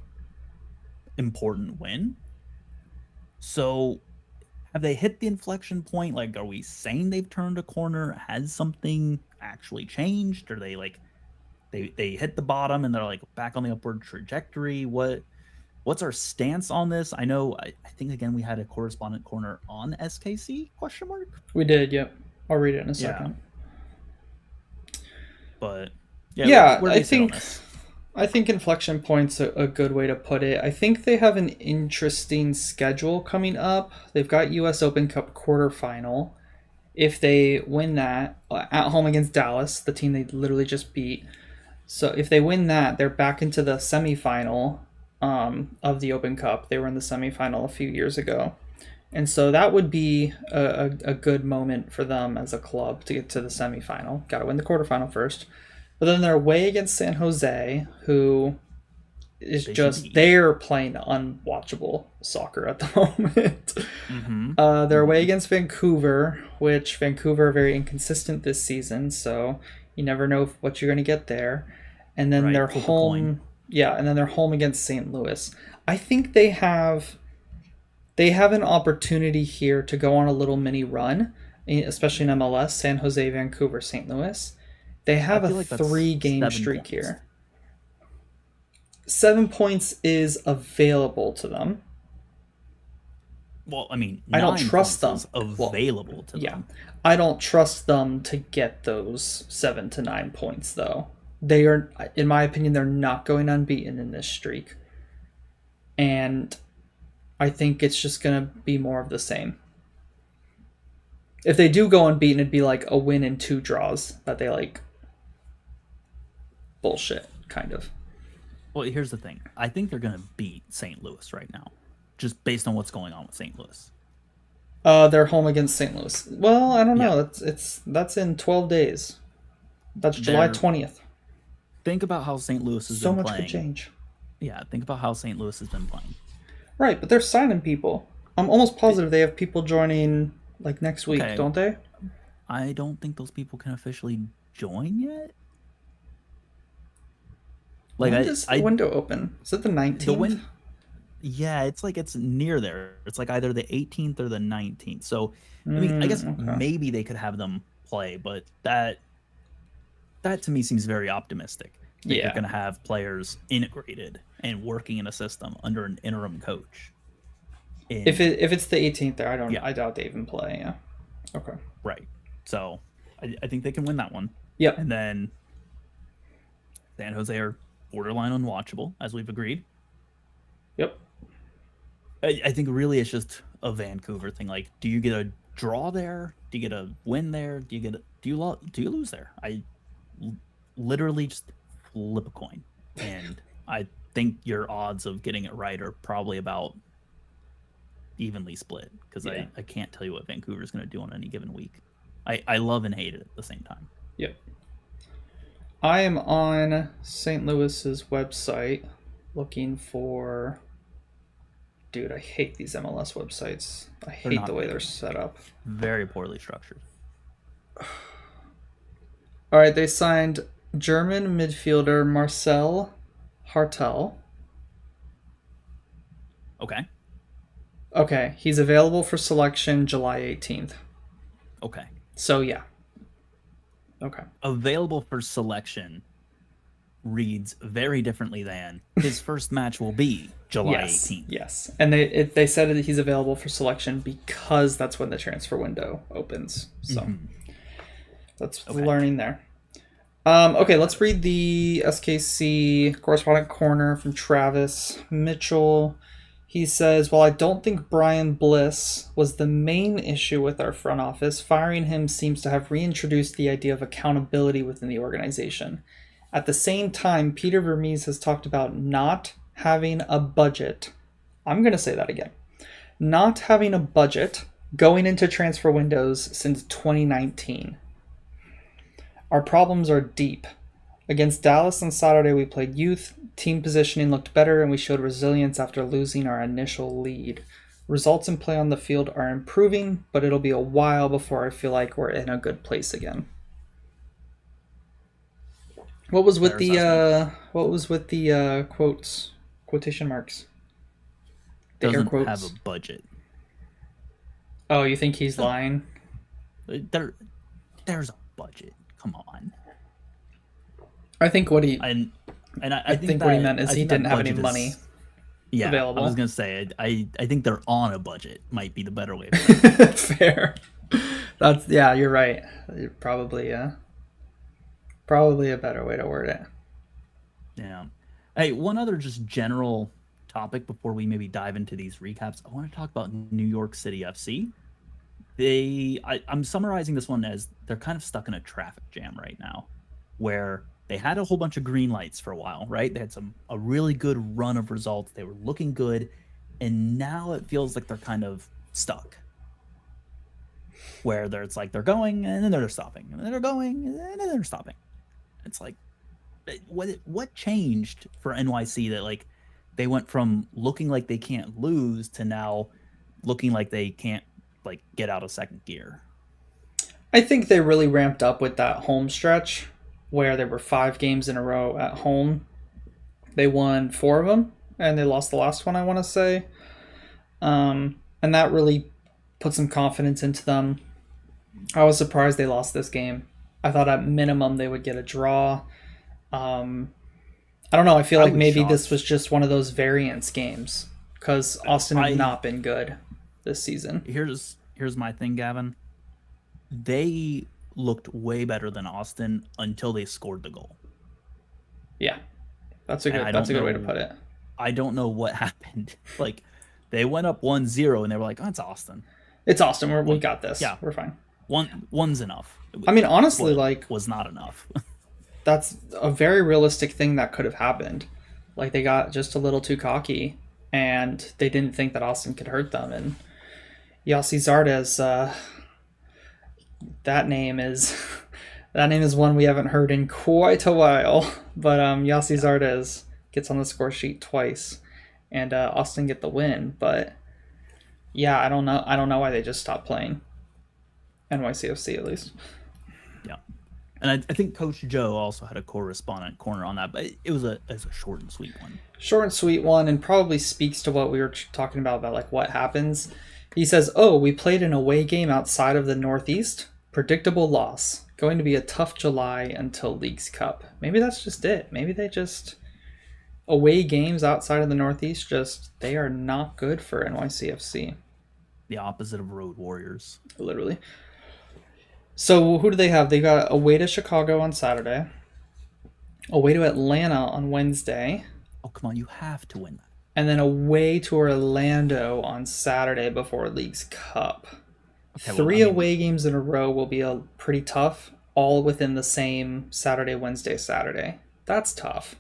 S1: important win. So have they hit the inflection point? Like, are we saying they've turned a corner? Has something actually changed? Or they like they hit the bottom and they're like back on the upward trajectory? What's our stance on this? I know I think again we had a correspondent corner on SKC ?
S2: We did, yep. I'll read it in a second.
S1: But
S2: yeah,
S1: where do you sit on this?
S2: I think inflection point's a good way to put it. I think they have an interesting schedule coming up. They've got US Open Cup quarterfinal. If they win that at home against Dallas, the team they literally just beat. So if they win that, they're back into the semifinal of the Open Cup. They were in the semifinal a few years ago. And so that would be a good moment for them as a club to get to the semifinal. Got to win the quarterfinal first. But then they're away against San Jose, who is they're playing unwatchable soccer at the moment. They're away against Vancouver, which Vancouver are very inconsistent this season, so you never know what you're going to get there. And then they're home. Yeah, and then they're home against St. Louis. I think they have an opportunity here to go on a little mini run, especially in MLS, San Jose, Vancouver, St. Louis. They have a 3-game streak here. 7 points is available to them.
S1: Well, I mean,
S2: I don't trust them.
S1: Available to them.
S2: Yeah, I don't trust them to get those 7 to 9 points, though. They are, in my opinion, they're not going unbeaten in this streak. And I think it's just going to be more of the same. If they do go unbeaten, it'd be like a win and 2 draws that they like. Bullshit, kind of.
S1: Well, here's the thing. I think they're going to beat St. Louis right now, just based on what's going on with St. Louis.
S2: They're home against St. Louis. Well, I don't know. That's in 12 days. That's July 20th.
S1: Think about how St. Louis has been playing. So much could
S2: change.
S1: Yeah, think about how St. Louis has been playing.
S2: Right, but they're signing people. I'm almost positive they have people joining like next week, don't they?
S1: I don't think those people can officially join yet.
S2: Like, when does the window open? Is it the 19th?
S1: Yeah, it's near there. It's like either the 18th or the 19th. So, I mean, I guess maybe they could have them play, but that to me seems very optimistic. They're going to have players integrated and working in a system under an interim coach.
S2: If it's the 18th there, I doubt they even play. Yeah. Okay.
S1: Right. So, I think they can win that one.
S2: Yep.
S1: And then San Jose are borderline unwatchable, as we've agreed.
S2: Yep.
S1: I think really it's just a Vancouver thing. Like, do you get a draw there? Do you get a win there? Do you lose there? I literally just flip a coin, and I think your odds of getting it right are probably about evenly split, because I can't tell you what Vancouver's going to do on any given week. I love and hate it at the same time.
S2: Yep. I am on St. Louis's website looking for... Dude, I hate these MLS websites. I hate the way they're set up.
S1: Very poorly structured.
S2: All right, they signed German midfielder Marcel Hartel. Okay, he's available for selection July 18th.
S1: Okay.
S2: So, yeah. Okay.
S1: Available for selection reads very differently than his first match will be July 18th.
S2: Yes. And they said that he's available for selection because that's when the transfer window opens. So that's learning there. Okay, let's read the SKC correspondent corner from Travis Mitchell. He says, while I don't think Brian Bliss was the main issue with our front office, firing him seems to have reintroduced the idea of accountability within the organization. At the same time, Peter Vermees has talked about not having a budget. I'm going to say that again. Not having a budget going into transfer windows since 2019. Our problems are deep. Against Dallas on Saturday, we played youth, team positioning looked better, and we showed resilience after losing our initial lead. Results in play on the field are improving, but it'll be a while before I feel like we're in a good place again. What was with the quotation marks? The air
S1: Doesn't
S2: quotes.
S1: have a budget.
S2: Oh, you think he's lying?
S1: There's a budget. Come on.
S2: I think what he
S1: I
S2: think what he meant is he didn't have any money available.
S1: I was gonna say I think they're on a budget. Might be the better way. Of
S2: Fair. That's you're right. Probably a better way to word it.
S1: Yeah. Hey, one other just general topic before we maybe dive into these recaps. I want to talk about New York City FC. I'm summarizing this one as they're kind of stuck in a traffic jam right now, where they had a whole bunch of green lights for a while, right? They had a really good run of results. They were looking good, and now it feels like they're kind of stuck. Where it's like they're going and then they're stopping, and then they're going and then they're stopping. It's like, what changed for NYC that like they went from looking like they can't lose to now looking like they can't like get out of second gear?
S2: I think they really ramped up with that home stretch where there were 5 games in a row at home. They won 4 of them, and they lost the last one, I want to say. And that really put some confidence into them. I was surprised they lost this game. I thought at minimum they would get a draw. I don't know. I feel like maybe this was just one of those variance games because Austin have not been good this season.
S1: Here's my thing, Gavin. They looked way better than Austin until they scored the goal.
S2: Yeah, that's a good way to put it.
S1: I don't know what happened. Like they went up 1-0 and they were like, "Oh, it's Austin.
S2: It's Austin. We got this. Yeah, we're fine.
S1: One's enough."
S2: I mean, honestly,
S1: was not enough.
S2: That's a very realistic thing that could have happened. Like they got just a little too cocky and they didn't think that Austin could hurt them. And Yossi Zardes, that name is one we haven't heard in quite a while. But Yossi Zardes gets on the score sheet twice, and Austin get the win. But yeah, I don't know why they just stopped playing. NYCFC at least.
S1: Yeah. And I think Coach Joe also had a correspondent corner on that, but it was a short and sweet one.
S2: Short and sweet one, and probably speaks to what we were talking about like what happens. He says, "Oh, we played an away game outside of the Northeast. Predictable loss. Going to be a tough July until Leagues Cup." Maybe that's just it. Maybe they just away games outside of the Northeast they are not good for NYCFC.
S1: The opposite of Road Warriors.
S2: Literally. So who do they have? They got away to Chicago on Saturday, away to Atlanta on Wednesday.
S1: Oh, come on, you have to win that.
S2: And then away to Orlando on Saturday before Leagues Cup. Okay, 3 away games in a row will be pretty tough, all within the same Saturday, Wednesday, Saturday. That's tough.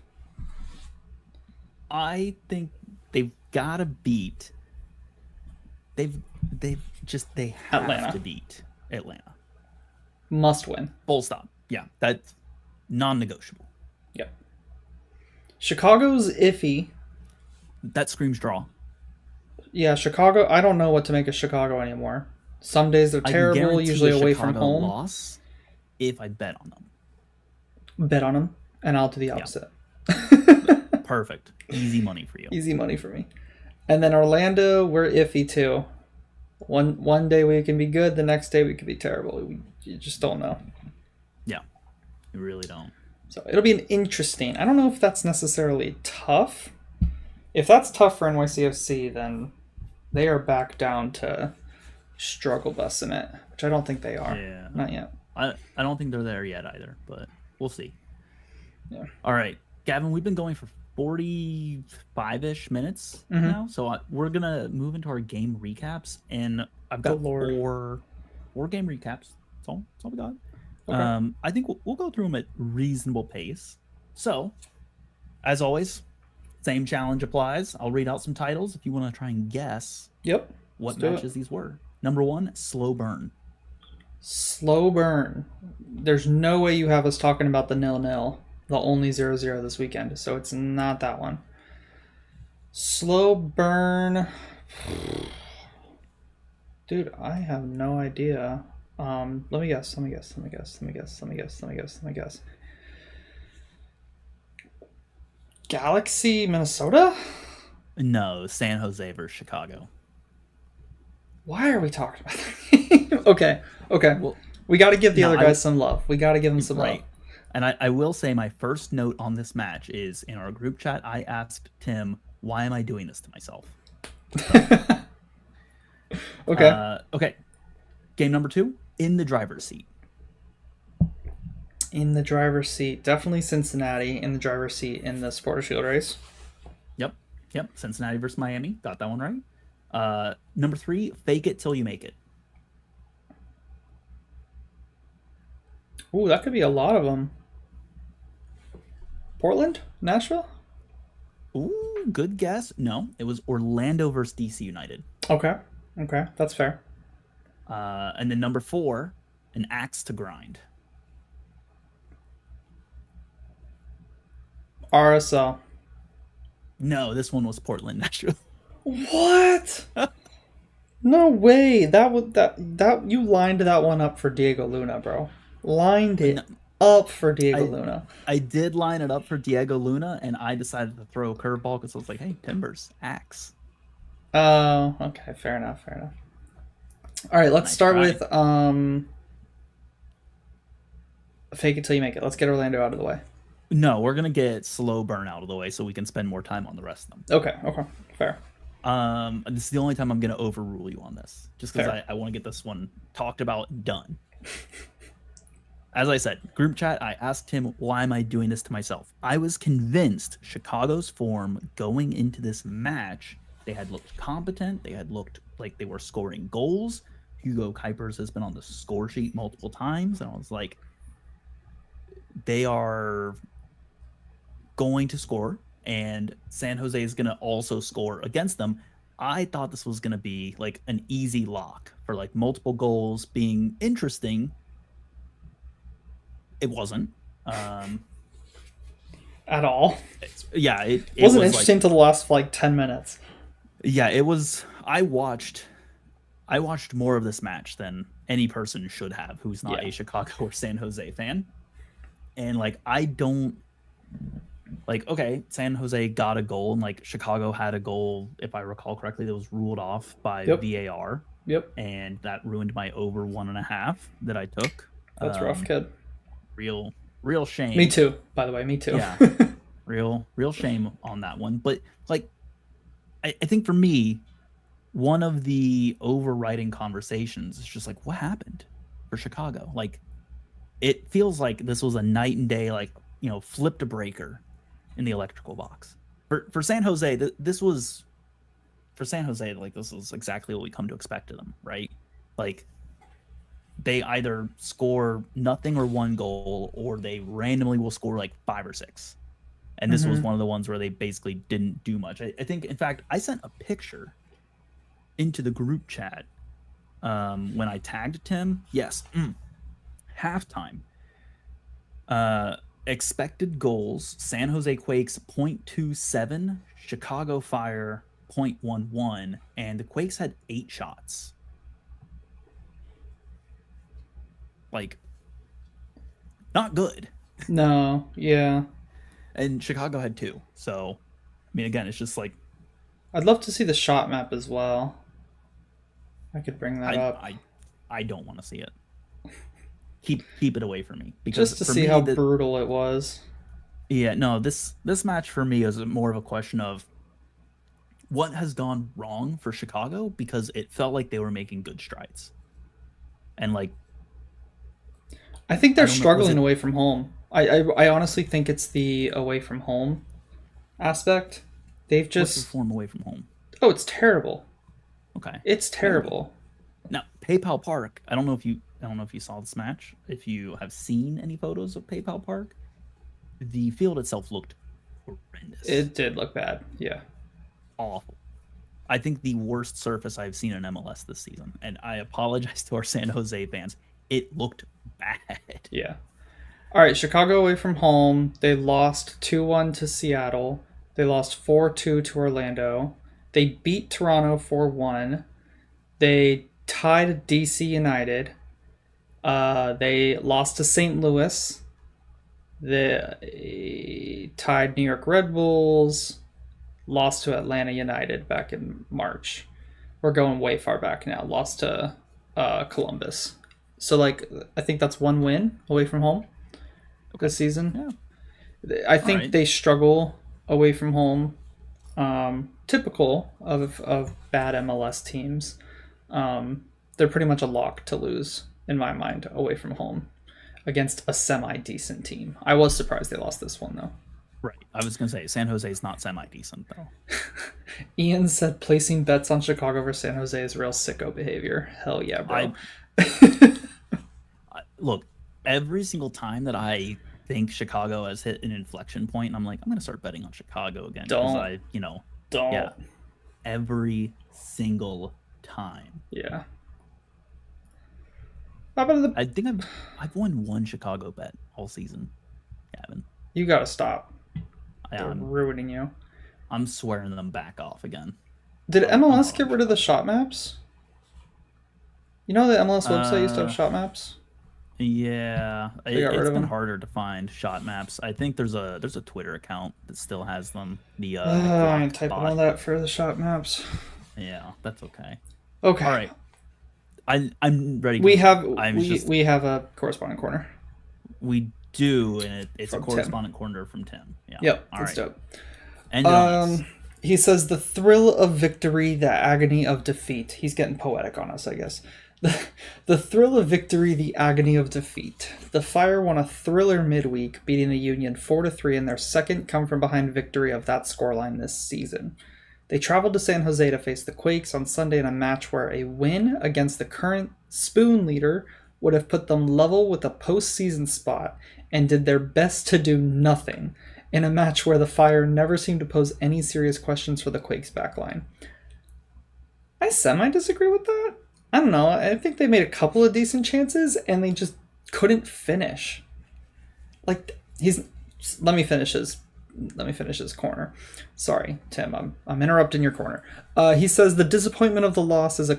S1: I think they've got to beat. They have
S2: Atlanta.
S1: To beat Atlanta.
S2: Must win.
S1: Full stop. Yeah, that's non-negotiable.
S2: Yep. Chicago's iffy.
S1: That screams draw.
S2: Yeah, Chicago. I don't know what to make of Chicago anymore. Some days they're terrible, usually away from home.
S1: Loss if I bet on them.
S2: Bet on them, and I'll do the opposite.
S1: Yeah. Perfect. Easy money for you.
S2: Easy money for me. And then Orlando, we're iffy too. One day we can be good, the next day we could be terrible. You just don't know.
S1: Yeah, you really don't.
S2: So it'll be an interesting. I don't know if that's necessarily tough. If that's tough for NYCFC, then they are back down to struggle bus in it, which I don't think they are.
S1: Yeah.
S2: Not yet.
S1: I don't think they're there yet either, but we'll see.
S2: Yeah.
S1: All right, Gavin, we've been going for 45-ish minutes
S2: Mhm.
S1: now, so we're gonna move into our game recaps, and I've got
S2: Lord.
S1: four game recaps. That's all we got.
S2: Okay.
S1: I think we'll go through them at reasonable pace. So, as always, same challenge applies. I'll read out some titles if you want to try and guess
S2: Yep.
S1: what
S2: Let's do
S1: matches
S2: it.
S1: these were. Number 1, Slow Burn.
S2: Slow burn. There's no way you have us talking about the 0-0, the only 0-0 this weekend, so it's not that one. Slow burn. Dude, I have no idea. Let me guess. Galaxy, Minnesota?
S1: No, San Jose versus Chicago.
S2: Why are we talking about that? Okay.
S1: Well,
S2: We got to give the
S1: no,
S2: other guys some love. We got to give them some
S1: right. And I will say my first note on this match is in our group chat, I asked Tim, why am I doing this to myself?
S2: love. Okay.
S1: Okay. Game number 2, in the driver's seat.
S2: In the driver's seat. Definitely Cincinnati in the driver's seat in the Supporter Shield race.
S1: Yep. Cincinnati versus Miami. Got that one right. Number 3, fake it till you make it.
S2: Ooh, that could be a lot of them. Portland? Nashville?
S1: Ooh, good guess. No, it was Orlando versus DC United.
S2: Okay. That's fair.
S1: And then number 4, an axe to grind.
S2: RSL.
S1: No, this one was Portland, Nashville.
S2: What? No way. That you lined that one up for Diego Luna, bro. Lined it up for Diego Luna.
S1: I did line it up for Diego Luna, and I decided to throw a curveball because I was like, hey, Timbers, axe.
S2: Oh, okay. Fair enough. All right, let's start with fake it till you make it. Let's get Orlando out of the way.
S1: No, we're gonna get slow burn out of the way so we can spend more time on the rest of them.
S2: Okay, fair.
S1: This is the only time I'm gonna overrule you on this, just because
S2: Fair.
S1: I want to get this one talked about and done. As I said, group chat, I asked him, why am I doing this to myself? I was convinced Chicago's form going into this match, they had looked competent, they had looked like they were scoring goals. Hugo Kuipers has been on the score sheet multiple times, and I was like, they are going to score, and San Jose is going to also score against them. I thought this was going to be like an easy lock for like multiple goals being interesting. It wasn't.
S2: At all.
S1: It
S2: wasn't
S1: was
S2: interesting till the last like 10 minutes.
S1: Yeah, it was. I watched more of this match than any person should have who's not a Chicago or San Jose fan. And like, I don't like, okay, San Jose got a goal, and like Chicago had a goal, if I recall correctly, that was ruled off by VAR.
S2: Yep.
S1: And that ruined my over 1.5 that I took.
S2: That's rough, kid.
S1: Real shame.
S2: Me too, by the way, me too.
S1: Yeah. real shame on that one. But like, I think for me, one of the overriding conversations is just like, what happened for Chicago? Like, it feels like this was a night and day, like, flipped a breaker in the electrical box. For San Jose, this was exactly what we come to expect of them, right? Like, they either score nothing or one goal, or they randomly will score like 5 or 6. And this was one of the ones where they basically didn't do much. I think, in fact, I sent a picture into the group chat when I tagged Tim. Yes. Halftime. Expected goals, San Jose Quakes 0.27, Chicago Fire 0.11, and the Quakes had 8 shots. Like, not good.
S2: No, yeah.
S1: And Chicago had 2. So, I mean, again, it's just like,
S2: I'd love to see the shot map as well. I could bring that up.
S1: I don't want to see it. Keep it away from me, because
S2: just to see how brutal it was.
S1: Yeah, no, this match for me is more of a question of what has gone wrong for Chicago, because it felt like they were making good strides. And like,
S2: I think they're struggling away from home. I honestly think it's the away from home aspect, they've
S1: What's
S2: just...
S1: the form away from home?
S2: Oh, it's terrible.
S1: Okay.
S2: It's terrible.
S1: Now, PayPal Park. I don't know if you saw this match. If you have seen any photos of PayPal Park, the field itself looked horrendous.
S2: It did look bad. Yeah.
S1: Awful. I think the worst surface I've seen in MLS this season. And I apologize to our San Jose fans. It looked bad.
S2: Yeah. All right, Chicago away from home. They lost 2-1 to Seattle. They lost 4-2 to Orlando. They beat Toronto 4-1. They tied DC United. They lost to St. Louis. They tied New York Red Bulls. Lost to Atlanta United back in March. We're going way far back now. Lost to Columbus. So, like, I think that's one win away from home this season.
S1: Yeah.
S2: I think they struggle away from home. Typical of bad MLS teams. They're pretty much a lock to lose, in my mind, away from home against a semi-decent team. I was surprised they lost this one, though.
S1: Right. I was going to say, San Jose is not semi-decent, though.
S2: Ian said placing bets on Chicago versus San Jose is real sicko behavior. Hell yeah, bro.
S1: Look, every single time that I think Chicago has hit an inflection point, and I'm like, I'm going to start betting on Chicago again.
S2: Don't.
S1: Yeah. Every single time.
S2: Yeah. How about
S1: I think I've won one Chicago bet all season, Gavin.
S2: You gotta stop. They're
S1: I'm
S2: ruining you.
S1: I'm swearing them back off again.
S2: Did MLS get rid of the shot maps? You know the MLS website used to have shot maps?
S1: Yeah,
S2: They got rid
S1: it's
S2: of
S1: been
S2: them?
S1: harder to find shot maps. I think there's a Twitter account that still has them. The
S2: I ain't
S1: blocked
S2: typing
S1: bot.
S2: all that for the shot maps.
S1: Yeah, that's okay.
S2: Okay.
S1: All right, I'm ready.
S2: We have
S1: we
S2: have a correspondent corner.
S1: We do, and it's a
S2: From
S1: correspondent corner from Tim. Yeah.
S2: Yep,
S1: All
S2: that's
S1: right.
S2: dope.
S1: And on us.
S2: He says the thrill of victory, the agony of defeat. He's getting poetic on us, I guess. The thrill of victory, the agony of defeat. The Fire won a thriller midweek, beating the Union 4-3 in their second come-from-behind victory of that scoreline this season. They traveled to San Jose to face the Quakes on Sunday in a match where a win against the current Spoon leader would have put them level with a postseason spot, and did their best to do nothing in a match where the Fire never seemed to pose any serious questions for the Quakes backline. I semi-disagree with that. I don't know. I think they made a couple of decent chances, and they just couldn't finish. Like, let me finish his corner. Sorry, Tim. I'm interrupting your corner. He says the disappointment of the loss is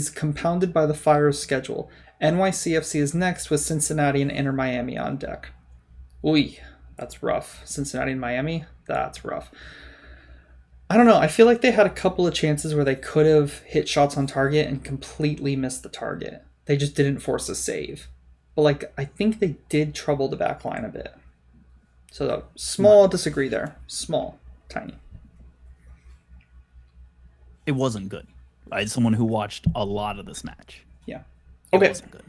S2: compounded by the Fire's schedule. NYCFC is next, with Cincinnati and Inter Miami on deck. Ooh, that's rough. Cincinnati and Miami, that's rough. I don't know. I feel like they had a couple of chances where they could have hit shots on target and completely missed the target. They just didn't force a save. But, like, I think they did trouble the back line a bit. So, small disagree there. Small. Tiny.
S1: It wasn't good. As someone who watched a lot of this match.
S2: Yeah.
S1: It
S2: Okay.
S1: wasn't good.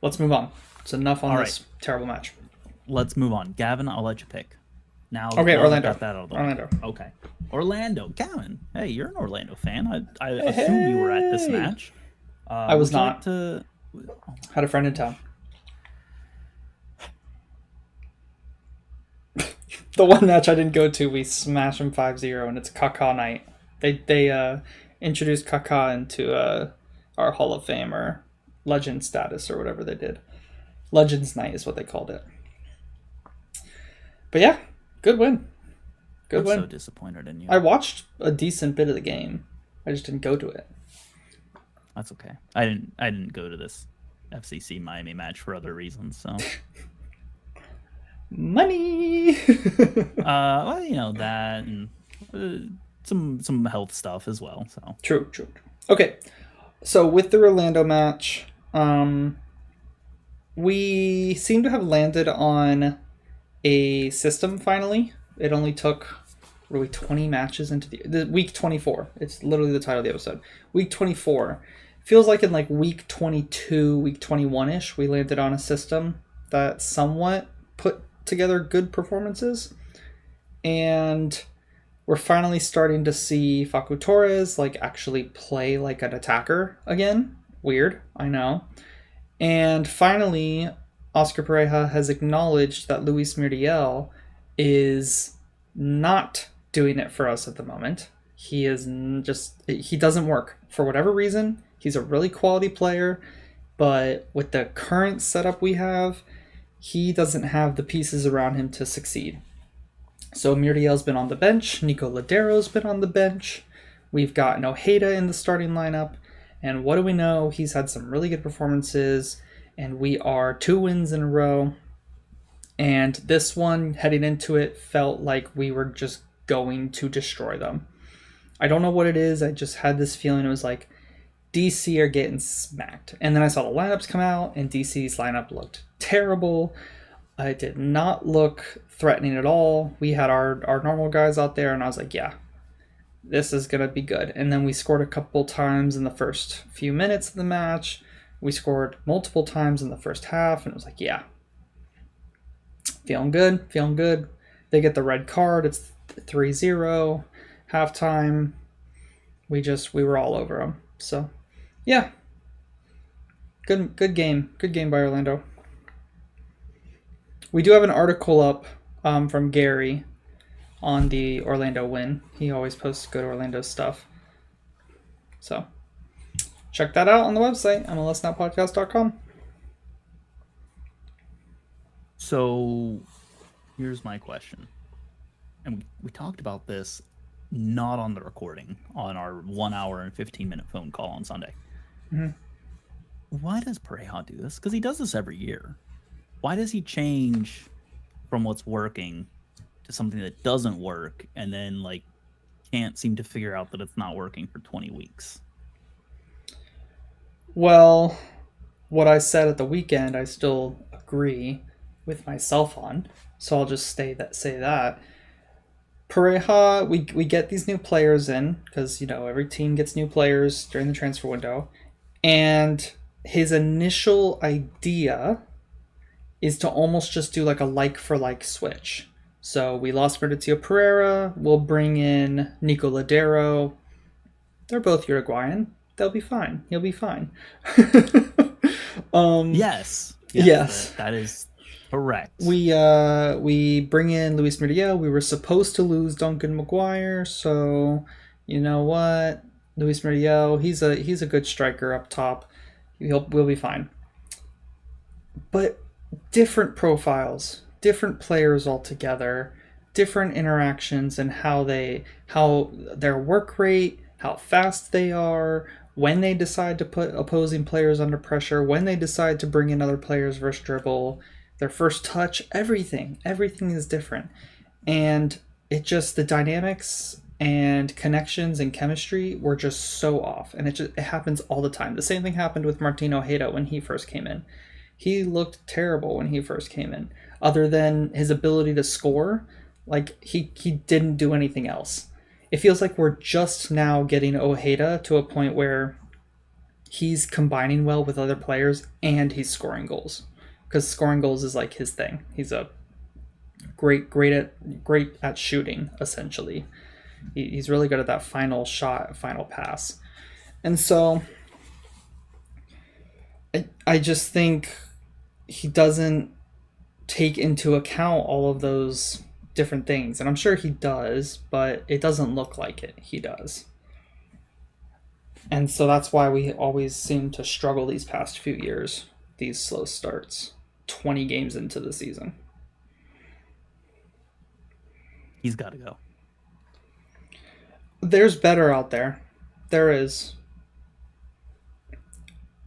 S2: Let's move on. It's enough on
S1: All
S2: this terrible match.
S1: Let's move on. Gavin, I'll let you pick. Now,
S2: Okay,
S1: now
S2: Orlando.
S1: Got that out of the way.
S2: Orlando.
S1: Okay. Orlando. Gavin, hey, you're an Orlando fan. I assume you were at this
S2: Hey.
S1: match.
S2: I was
S1: would you
S2: not. Had a friend in town. The one match I didn't go to, we smashed them 5-0, and it's Kaká night. They introduced Kaká into our Hall of Fame or legend status or whatever they did. Legends night is what they called it. But yeah, good win. Good
S1: I'm
S2: win.
S1: so disappointed in you.
S2: I watched a decent bit of the game. I just didn't go to it.
S1: That's okay. I didn't go to this FCC Miami match for other reasons. So,
S2: Money.
S1: well, you know that and some health stuff as well. So
S2: True. Okay, so with the Orlando match, we seem to have landed on a system finally. It only took, what are we, 20 matches into the week 24. It's literally the title of the episode. Week 24. Feels like in like week 22, week 21-ish, we landed on a system that somewhat put together good performances. And we're finally starting to see Facu Torres like actually play like an attacker again. Weird, I know. And finally, Oscar Pareja has acknowledged that Luis Muriel is not doing it for us at the moment. He doesn't work for whatever reason. He's a really quality player, but with the current setup we have, he doesn't have the pieces around him to succeed. So Muriel's been on the bench, Nico Ladero's been on the bench, we've got Ojeda in the starting lineup, and what do we know? He's had some really good performances, and we are 2 wins in a row. And this one, heading into it, felt like we were just going to destroy them. I don't know what it is, I just had this feeling it was like DC are getting smacked. And then I saw the lineups come out, and DC's lineup looked terrible. It did not look threatening at all. We had our normal guys out there, and I was like, yeah, this is going to be good. And then we scored a couple times in the first few minutes of the match. We scored multiple times in the first half, and it was like, yeah, feeling good. They get the red card. It's 3-0. Halftime, we were all over them. So, yeah, good game by Orlando. We do have an article up from Gary on the Orlando win. He always posts good Orlando stuff. So check that out on the website, mlsnowpodcast.com.
S1: So here's my question. And we talked about this not on the recording, on our 1 hour and 15-minute phone call on Sunday.
S2: Mm-hmm.
S1: Why does Pareja do this? Because he does this every year. Why does he change from what's working to something that doesn't work and then like can't seem to figure out that it's not working for 20 weeks?
S2: Well, what I said at the weekend, I still agree with myself on. So I'll just say that. Pareja, we get these new players in because, every team gets new players during the transfer window. And his initial idea is to almost just do like a like-for-like switch. So we lost Mauricio Pereira. We'll bring in Nico Ladero. They're both Uruguayan. They'll be fine. He'll be fine.
S1: Yes. That is correct.
S2: We bring in Luis Muriel. We were supposed to lose Duncan Maguire, so you know what? Luis Muriel, he's a good striker up top. We'll be fine. But different profiles, different players altogether, different interactions, and how their work rate, how fast they are, when they decide to put opposing players under pressure, when they decide to bring in other players versus dribble, their first touch, everything is different. And the dynamics and connections and chemistry were just so off. And it happens all the time. The same thing happened with Martin Ojeda when he first came in. He looked terrible when he first came in. Other than his ability to score, like he didn't do anything else. It feels like we're just now getting Ojeda to a point where he's combining well with other players and he's scoring goals. Because scoring goals is like his thing. He's a great at shooting, essentially. He's really good at that final shot, final pass. And so I just think he doesn't take into account all of those different things. And I'm sure he does, but it doesn't look like it. He does. And so that's why we always seem to struggle these past few years, these slow starts, 20 games into the season.
S1: He's got to go.
S2: There's better out there. There is.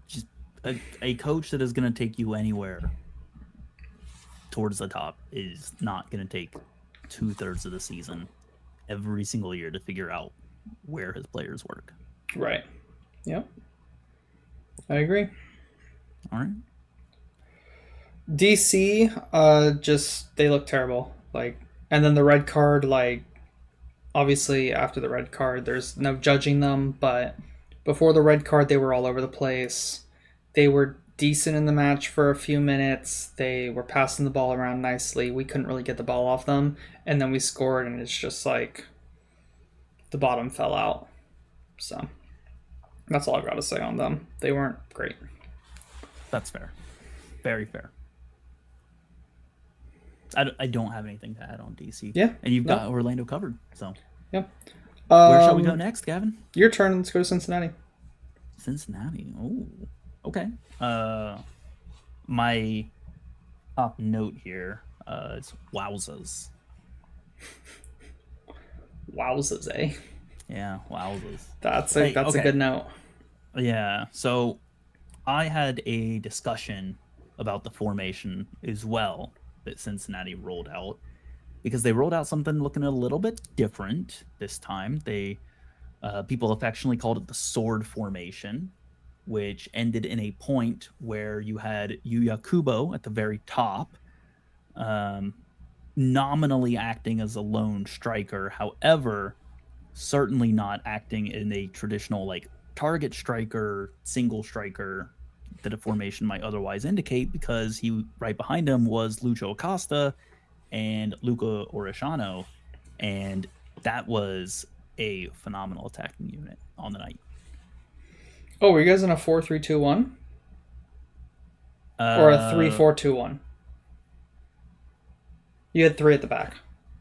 S1: Just a coach that is going to take you anywhere towards the top is not going to take 2/3 of the season every single year to figure out where his players work.
S2: Right. Yep. I agree.
S1: All right.
S2: DC, they look terrible. And then the red card, obviously after the red card, there's no judging them, but before the red card, they were all over the place. They were decent in the match for a few minutes. They were passing the ball around nicely. We couldn't really get the ball off them. And then we scored, and it's just like the bottom fell out. So that's all I've got to say on them. They weren't great.
S1: That's fair. Very fair. I don't have anything to add on DC.
S2: Yeah.
S1: And you've got Orlando covered. So
S2: yeah.
S1: Where shall we go next, Gavin?
S2: Your turn. Let's go to Cincinnati.
S1: Cincinnati. Oh, okay. My top note here is wowzas.
S2: Wowzas, eh?
S1: Yeah, wowzas.
S2: That's a good note.
S1: Yeah. So I had a discussion about the formation as well that Cincinnati rolled out, because they rolled out something looking a little bit different this time. They people affectionately called it the sword formation, which ended in a point where you had Yuya Kubo at the very top, nominally acting as a lone striker. However, certainly not acting in a traditional like target striker, single striker that a formation might otherwise indicate, because he right behind him was Lucho Acosta and Luca Orishano, and that was a phenomenal attacking unit on the night.
S2: Oh, were you guys in a 4-3-2-1? Or a 3-4-2-1? You had 3 at the back.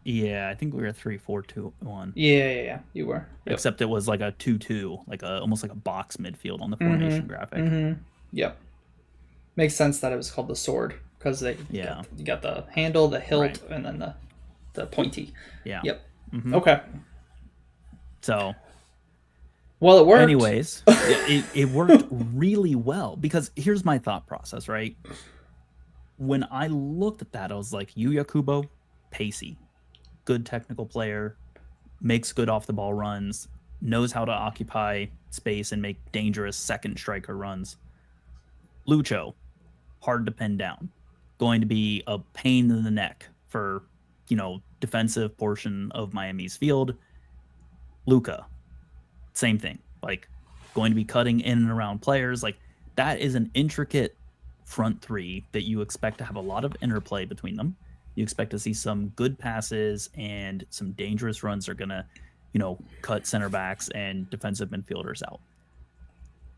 S1: Yeah, I think we were 3-4-2-1.
S2: Yeah, you were. Yep.
S1: Except it was like a 2-2, like almost like a box midfield on the formation graphic.
S2: Mm-hmm. Yep. Makes sense that it was called the sword, because you got the handle, the hilt, right, and then the pointy.
S1: Yeah.
S2: Yep.
S1: Mm-hmm.
S2: Okay.
S1: So,
S2: well, it worked.
S1: Anyways, it worked really well, because here's my thought process, right? When I looked at that, I was like, Yuya Kubo, pacey, good technical player, makes good off the ball runs, knows how to occupy space and make dangerous second striker runs. Lucho, hard to pin down, going to be a pain in the neck for, defensive portion of Miami's field. Luca, same thing, like going to be cutting in and around players. Like, that is an intricate front three that you expect to have a lot of interplay between them. You expect to see some good passes, and some dangerous runs are going to, cut center backs and defensive midfielders out.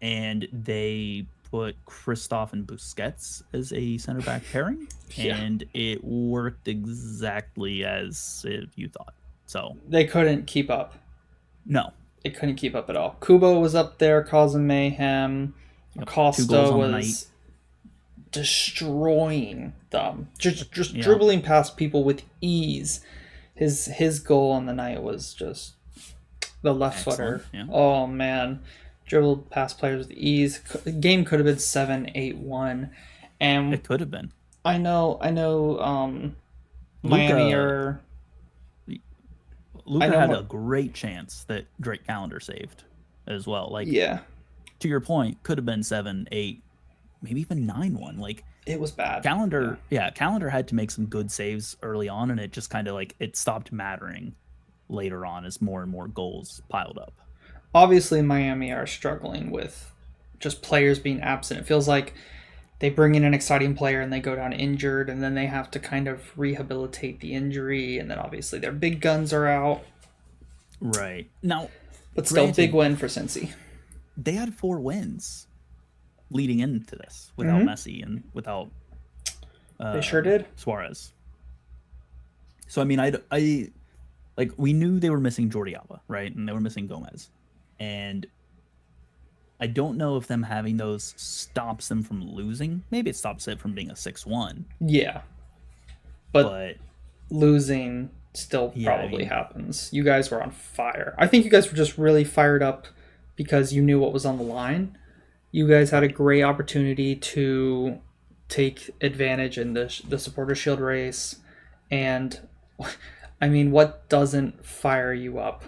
S1: And they put Kristoff and Busquets as a center back pairing, and it worked exactly as you thought. So
S2: they couldn't keep up.
S1: No.
S2: It couldn't keep up at all. Kubo was up there causing mayhem. Acosta was destroying them. Just dribbling past people with ease. His goal on the night was just the left footer. Yeah. Oh, man. Dribbled past players with ease. The game could have been 7-8-1. And
S1: it could have been.
S2: I know Miami are...
S1: Luca had a great chance that Drake Callender saved as well. Like, to your point, could have been 7-8, maybe even 9-1. Like,
S2: it was bad.
S1: Callender had to make some good saves early on, and it just kind of like it stopped mattering later on as more and more goals piled up.
S2: Obviously, Miami are struggling with just players being absent. It feels like they bring in an exciting player and they go down injured, and then they have to kind of rehabilitate the injury, and then obviously their big guns are out.
S1: Right. Now,
S2: but still, big win for Cincy.
S1: They had 4 wins leading into this without Messi and without
S2: they sure did.
S1: Suarez. So, I mean, I like, we knew they were missing Jordi Alba, right? And they were missing Gomez. And I don't know if them having those stops them from losing. Maybe it stops it from being a 6-1.
S2: Yeah. But losing still probably happens. You guys were on fire. I think you guys were just really fired up because you knew what was on the line. You guys had a great opportunity to take advantage in the Supporter Shield race. And, I mean, what doesn't fire you up?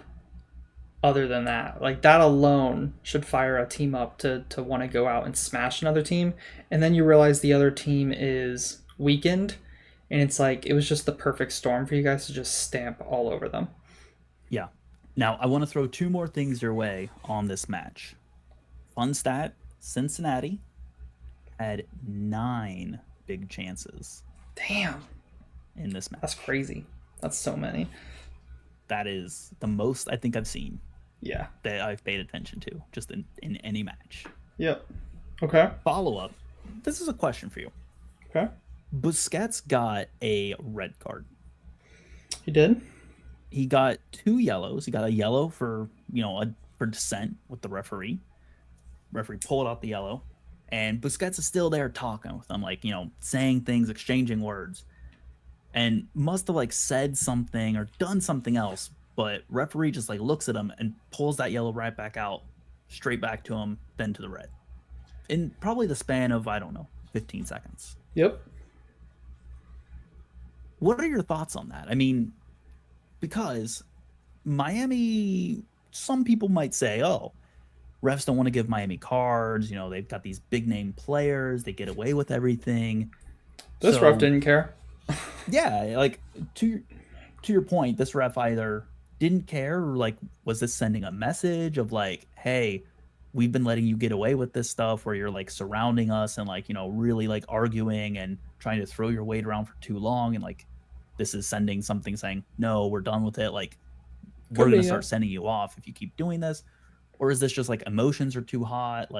S2: Other than that, like, that alone should fire a team up to want to go out and smash another team. And then you realize the other team is weakened, and it's like, it was just the perfect storm for you guys to just stamp all over them.
S1: Yeah. Now, I want to throw 2 more things your way on this match. Fun stat, Cincinnati had 9 big chances
S2: Damn.
S1: in this match.
S2: That's crazy. That's so many.
S1: That is the most I think I've seen
S2: Yeah.
S1: that I've paid attention to just in any match.
S2: Yep. Okay.
S1: Follow up. This is a question for you.
S2: Okay.
S1: Busquets got a red card.
S2: He did?
S1: He got 2 yellows. He got a yellow for, for dissent with the referee. Referee pulled out the yellow. And Busquets is still there talking with them, like, saying things, exchanging words. And must have, said something or done something else. But referee just, looks at him and pulls that yellow right back out, straight back to him, then to the red. In probably the span of, 15 seconds.
S2: Yep.
S1: What are your thoughts on that? I mean, because Miami, some people might say, oh, refs don't want to give Miami cards. They've got these big name players. They get away with everything.
S2: This ref didn't care.
S1: Yeah, to your point, this ref either didn't care or was this sending a message of hey, we've been letting you get away with this stuff where you're surrounding us and really arguing and trying to throw your weight around for too long, and this is sending something saying, no, we're done with it, we're gonna start sending you off if you keep doing this. Or is this just emotions are too hot,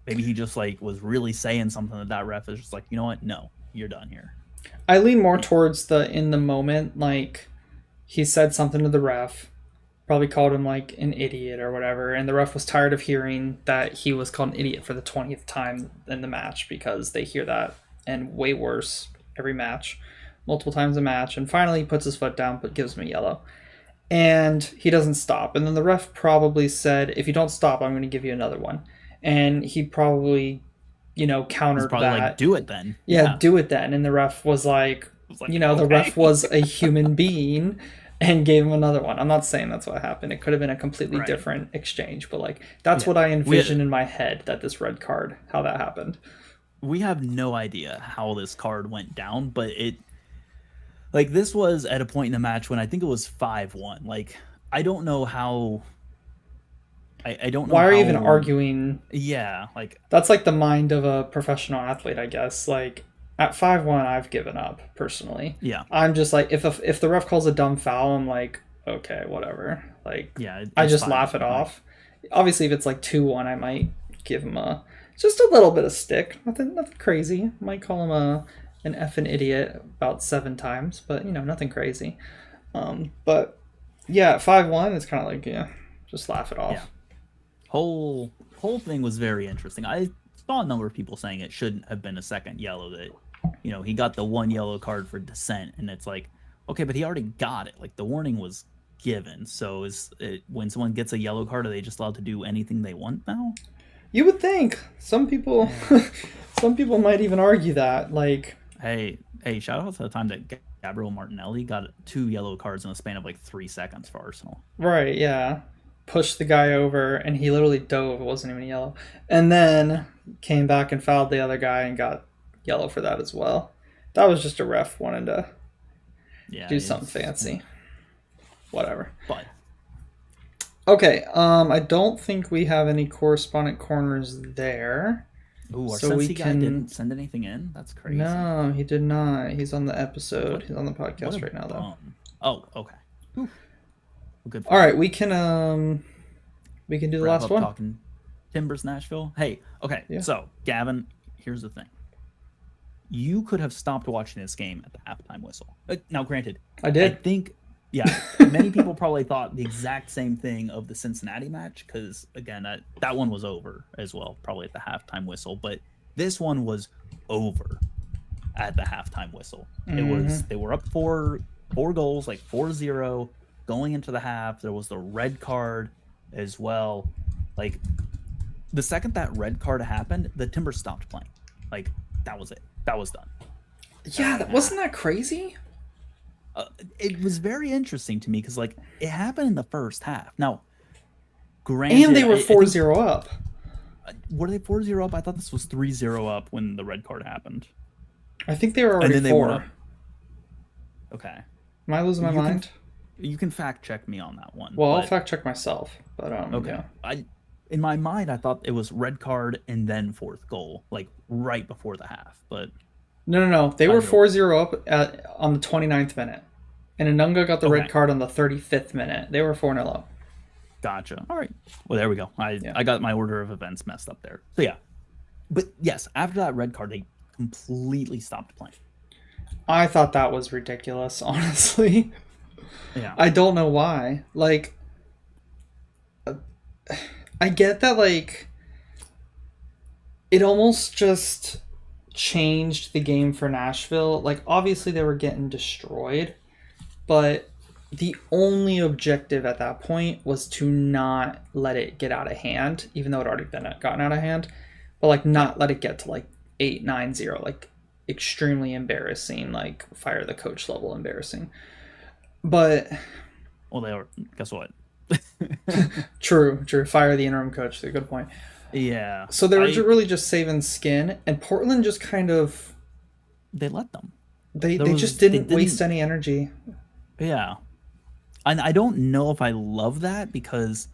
S1: maybe he just was really saying something that ref is just you know what, no, you're done here.
S2: I lean more towards the in the moment, he said something to the ref, probably called him an idiot or whatever, and the ref was tired of hearing that he was called an idiot for the 20th time in the match, because they hear that and way worse every match, multiple times a match, and finally he puts his foot down but gives him a yellow. And he doesn't stop. And then the ref probably said, if you don't stop, I'm going to give you another one. And he probably, countered that.
S1: Do it then.
S2: Yeah, do it then. And the ref was the ref was a human being and gave him another one. I'm not saying that's what happened. It could have been a completely different exchange. But that's what I envisioned in my head, that this red card, how that happened.
S1: We have no idea how this card went down, but it... this was at a point in the match when I think it was 5-1. I don't know how... I don't know
S2: why are you
S1: how...
S2: even arguing?
S1: Yeah,
S2: That's the mind of a professional athlete, I guess. At 5-1, I've given up, personally.
S1: Yeah.
S2: I'm just if the ref calls a dumb foul, I'm okay, whatever.
S1: Yeah,
S2: I just laugh it off. Obviously, if it's 2-1, I might give him just a little bit of stick. Nothing crazy. Might call him an effing idiot about 7 times, but nothing crazy. But yeah, 5-1, it's kind of just laugh it off.
S1: Yeah. Whole thing was very interesting. I saw a number of people saying it shouldn't have been a second yellow, that he got the 1 yellow card for dissent, and it's okay, but he already got it. The warning was given. So when someone gets a yellow card, are they just allowed to do anything they want now?
S2: You would think. Some people might even argue that
S1: Hey, shout out to the time that Gabriel Martinelli got 2 yellow cards in the span of 3 seconds for Arsenal.
S2: Right, yeah. Pushed the guy over, and he literally dove. It wasn't even yellow. And then came back and fouled the other guy and got yellow for that as well. That was just a ref wanting to do something fancy. Whatever.
S1: But
S2: okay, I don't think we have any correspondent corners there.
S1: Ooh, our Sensi guy didn't send anything in? That's crazy.
S2: No, he did not. He's on the episode. He's on the podcast right now, though.
S1: Oh, okay. Well, good.
S2: All right, we can do the last one.
S1: Talking Timbers Nashville. Hey, okay. Yeah. So, Gavin, here's the thing. You could have stopped watching this game at the halftime whistle. Now, granted,
S2: I did.
S1: I think, many people probably thought the exact same thing of the Cincinnati match, because again, that one was over as well, probably at the halftime whistle. But this one was over at the halftime whistle. It was, they were up four goals, 4-0 going into the half. There was the red card as well. The second that red card happened, the Timbers stopped playing. That was it. That was done.
S2: Yeah, wasn't that crazy?
S1: It was very interesting to me because it happened in the first half. Now, granted,
S2: and they were 4-0 up.
S1: Were they 4-0 up? I thought this was 3-0 up when the red card happened.
S2: I think they were already
S1: and then
S2: 4.
S1: Okay.
S2: Am I losing my mind?
S1: You can fact check me on that one.
S2: Well, I'll fact check myself. But
S1: okay.
S2: Yeah.
S1: in my mind, I thought it was red card and then fourth goal, like right before the half. But
S2: No. They
S1: I
S2: were
S1: know.
S2: 4-0 up on the 29th minute. And Anunga got the red
S1: Okay.
S2: card on the 35th minute. They were 4-0 up.
S1: Gotcha. All right. Well, there we go. I got my order of events messed up there. So yeah. But yes, after that red card, they completely stopped playing.
S2: I thought that was ridiculous, honestly.
S1: Yeah.
S2: I don't know why. Like, I get that, like, it almost just changed the game for Nashville. Like, obviously they were getting destroyed, but the only objective at that point was to not let it get out of hand, even though it already been gotten out of hand, but like not let it get to like 8-9-0, like extremely embarrassing, like fire the coach level embarrassing. But
S1: Well, they were. Guess what?
S2: true, fire the interim coach. Good point.
S1: Yeah.
S2: So they were really just saving skin, and Portland just kind of
S1: They let them.
S2: they just didn't waste any energy.
S1: Yeah. And I don't know if I love that because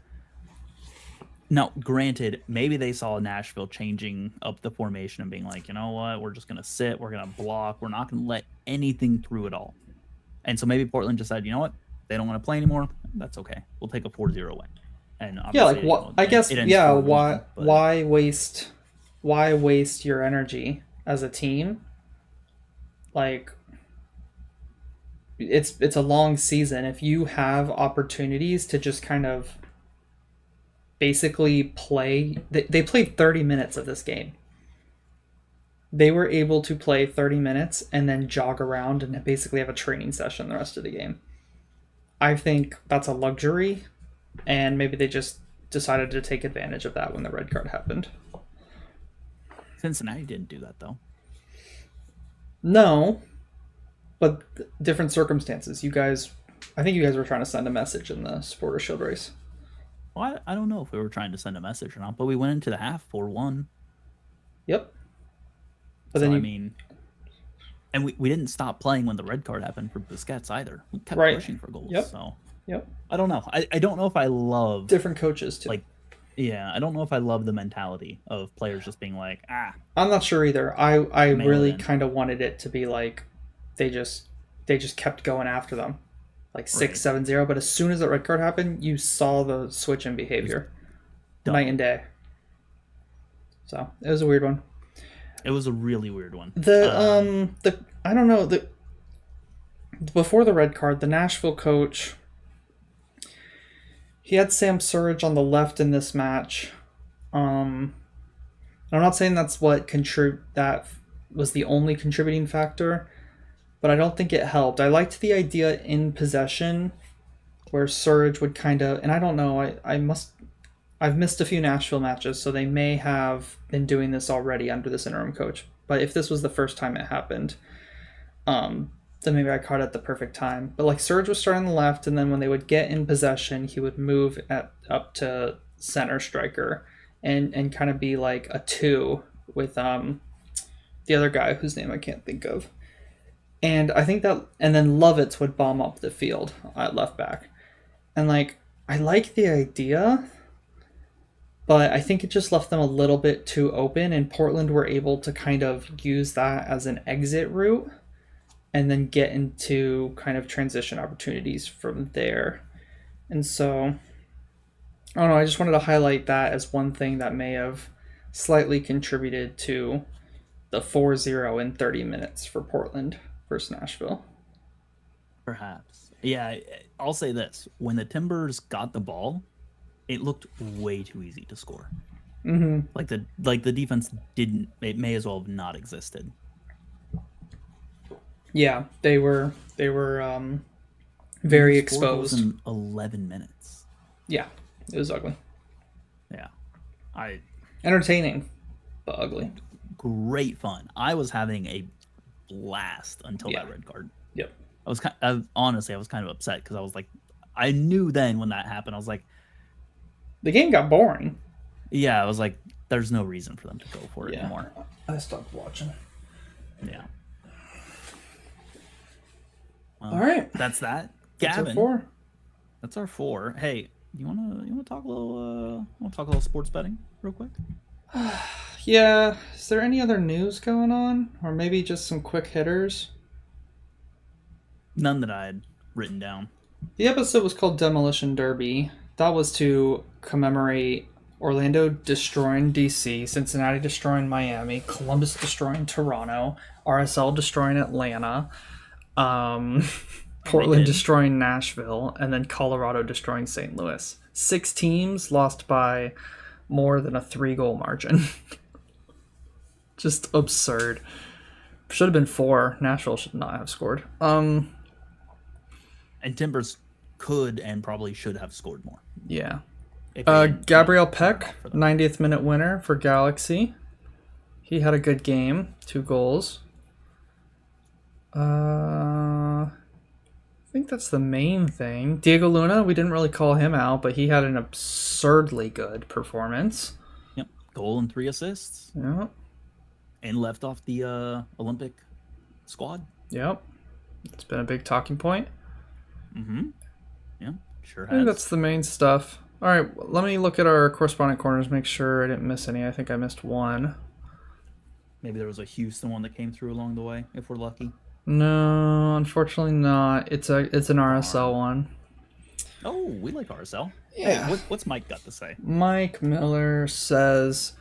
S1: now, granted, maybe they saw Nashville changing up the formation and being like, you know what, we're just going to sit, we're going to block, we're not going to let anything through at all. And so maybe Portland decided, you know what, they don't want to play anymore. That's okay. We'll take a 4-0 win. And
S2: Yeah, like what? I guess
S1: it ends
S2: yeah.
S1: 4-1, but
S2: Why waste your energy as a team? Like it's a long season. If you have opportunities to just kind of basically play, they played 30 minutes of this game. They were able to play 30 minutes and then jog around and basically have a training session the rest of the game. I think that's a luxury, and maybe they just decided to take advantage of that when the red card happened.
S1: Cincinnati didn't do that, though.
S2: No, but different circumstances. I think you guys were trying to send a message in the Supporter Shield race.
S1: Well, I don't know if we were trying to send a message or not, but we went into the half 4-1.
S2: Yep. But
S1: So,
S2: then
S1: I mean, and we didn't stop playing when the red card happened for Busquets either. We kept
S2: Right.
S1: pushing for goals.
S2: Yep.
S1: So
S2: Yep.
S1: I don't know. I don't know if I love
S2: Different coaches too.
S1: like, yeah, I don't know if I love the mentality of players just being like,
S2: I'm not sure either. I
S1: Mail
S2: really
S1: it in.
S2: kind of wanted it to be like they just kept going after them, like 6-7-0. But as soon as the red card happened, you saw the switch in behavior,
S1: done.
S2: night and day. So it was a weird one.
S1: It was a really weird one.
S2: The I don't know, before the red card, the Nashville coach, he had Sam Surridge on the left in this match. I'm not saying that's what that was the only contributing factor, but I don't think it helped. I liked the idea in possession where Surridge would kind of, and I don't know, I've missed a few Nashville matches, so they may have been doing this already under this interim coach. But if this was the first time it happened, then maybe I caught it at the perfect time. But like Surridge was starting on the left, and then when they would get in possession, he would move up to center striker and kind of be like a 2 with the other guy whose name I can't think of. And I think that, and then Lovitz would bomb up the field at left back. And like, I like the idea, but I think it just left them a little bit too open, and Portland were able to kind of use that as an exit route and then get into kind of transition opportunities from there. And so, I don't know, I just wanted to highlight that as one thing that may have slightly contributed to the 4-0 in 30 minutes for Portland versus Nashville.
S1: Perhaps. Yeah, I'll say this. When the Timbers got the ball, it looked way too easy to score.
S2: Mm-hmm.
S1: Like the defense didn't, it may as well have not existed.
S2: Yeah, they were very
S1: They scored
S2: exposed.
S1: goals in 11 minutes.
S2: Yeah, it was ugly.
S1: Yeah.
S2: Entertaining, but ugly.
S1: Great fun. I was having a blast until that red card.
S2: Yep.
S1: Honestly, I was kind of upset because I was like, I knew then when that happened, I was like,
S2: The game got boring.
S1: yeah, I was like, there's no reason for them to go for it anymore.
S2: I stopped watching.
S1: Yeah.
S2: All right.
S1: That's that.
S2: That's our
S1: Gavin.
S2: 4.
S1: That's our 4. Hey, You wanna talk a little sports betting real quick?
S2: Yeah. Is there any other news going on, or maybe just some quick hitters?
S1: None that I had written down.
S2: The episode was called Demolition Derby. That was to commemorate Orlando destroying DC, Cincinnati destroying Miami, Columbus destroying Toronto, RSL destroying Atlanta, Portland destroying Nashville, and then Colorado destroying St. Louis. 6 teams lost by more than a 3-goal margin. Just absurd. Should have been 4. Nashville should not have scored.
S1: And Timbers could and probably should have scored more.
S2: Yeah.
S1: If they didn't,
S2: Gabriel
S1: you know,
S2: Peck,
S1: for them.
S2: 90th minute winner for Galaxy. He had a good game, 2 goals. I think that's the main thing. Diego Luna, we didn't really call him out, but he had an absurdly good performance.
S1: Yep, goal and 3 assists,
S2: Yep.
S1: and left off the Olympic squad.
S2: Yep. It's been a big talking point.
S1: Mm-hmm. Yeah, sure
S2: I think
S1: has.
S2: that's the main stuff. All right, let me look at our correspondent corners, make sure I didn't miss any. I think I missed one.
S1: Maybe there was a Houston one that came through along the way, if we're lucky.
S2: No, unfortunately not. It's an RSL one.
S1: Oh, we like RSL.
S2: Yeah.
S1: Hey, what's Mike got to say?
S2: Mike Miller says,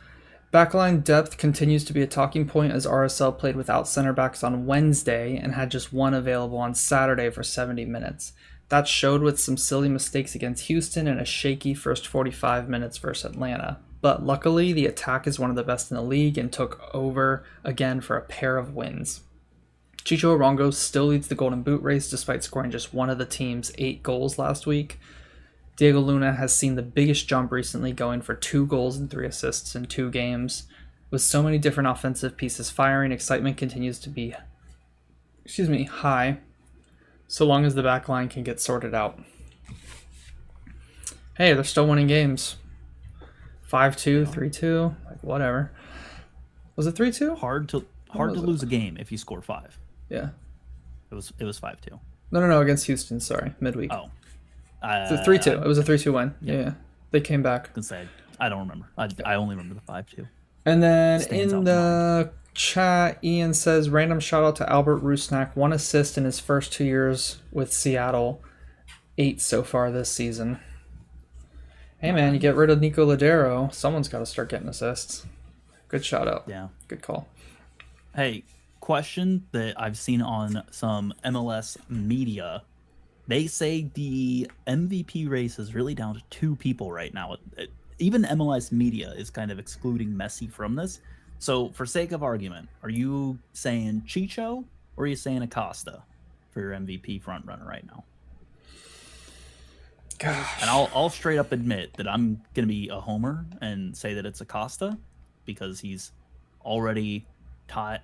S2: backline depth continues to be a talking point as RSL played without center backs on Wednesday and had just one available on Saturday for 70 minutes. That showed with some silly mistakes against Houston and a shaky first 45 minutes versus Atlanta. But luckily, the attack is one of the best in the league and took over again for a pair of wins. Chicho Arango still leads the Golden Boot race despite scoring just one of the team's 8 goals last week. Diego Luna has seen the biggest jump recently, going for 2 goals and 3 assists in 2 games. With so many different offensive pieces firing, excitement continues to be high, so long as the back line can get sorted out. Hey, they're still winning games. 5-2, 3-2, like whatever. Was it 3-2?
S1: Hard to
S2: was it?
S1: lose a game if you score 5.
S2: Yeah.
S1: It was 5-2.
S2: No, against Houston, sorry, midweek.
S1: Oh.
S2: It's a 3-2. It was a 3-2 win. Yeah. They came back.
S1: I can say I don't remember. I only remember the 5-2.
S2: And then
S1: Stands
S2: in
S1: out in
S2: the chat, Ian says, random shout out to Albert Rusnak, 1 assist in his first 2 years with Seattle, 8 so far this season. Hey man, you get rid of Nico Ladero, someone's got to start getting assists. Good shout out.
S1: Yeah.
S2: Good call.
S1: Hey, question that I've seen on some MLS media. They say the MVP race is really down to 2 people right now. Even MLS media is kind of excluding Messi from this. So, for sake of argument, are you saying Chicho or are you saying Acosta for your MVP frontrunner right now?
S2: Gosh.
S1: And I'll straight up admit that I'm gonna be a homer and say that it's Acosta because he's already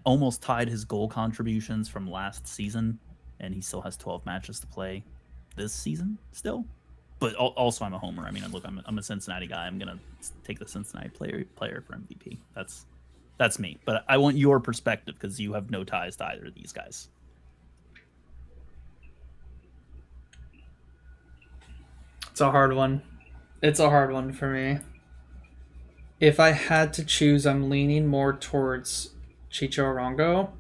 S1: almost tied his goal contributions from last season, and he still has 12 matches to play this season still. But also, I'm a homer. I mean, look, I'm a Cincinnati guy. I'm gonna take the Cincinnati player for MVP. That's me. But I want your perspective because you have no ties to either of these guys.
S2: It's a hard one. It's a hard one for me. If I had to choose, I'm leaning more towards Chicho Arango,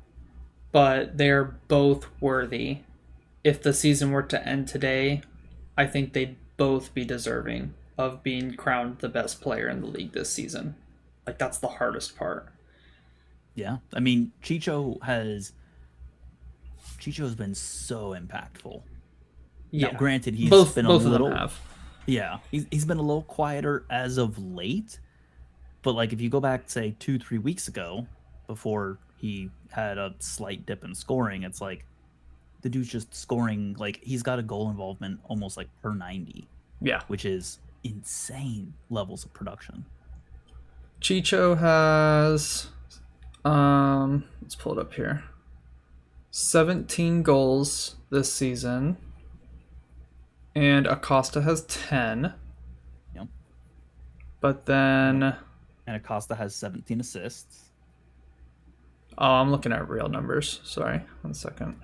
S2: but they're both worthy. If the season were to end today, I think they'd both be deserving of being crowned the best player in the league this season. Like, that's the hardest part.
S1: Yeah, I mean, Chicho has been so impactful.
S2: Yeah,
S1: Now, granted, he's
S2: both
S1: been a
S2: of
S1: little
S2: them have.
S1: Yeah, he's been a little quieter as of late. But like if you go back, say 2-3 weeks ago, before he had a slight dip in scoring, it's like the dude's just scoring, like he's got a goal involvement almost like per 90.
S2: Yeah.
S1: Which is insane levels of production.
S2: Chicho has let's pull it up here. 17 goals this season. And Acosta has 10.
S1: Yep.
S2: But then
S1: And Acosta has 17 assists.
S2: oh, I'm looking at real numbers. Sorry. 1 second.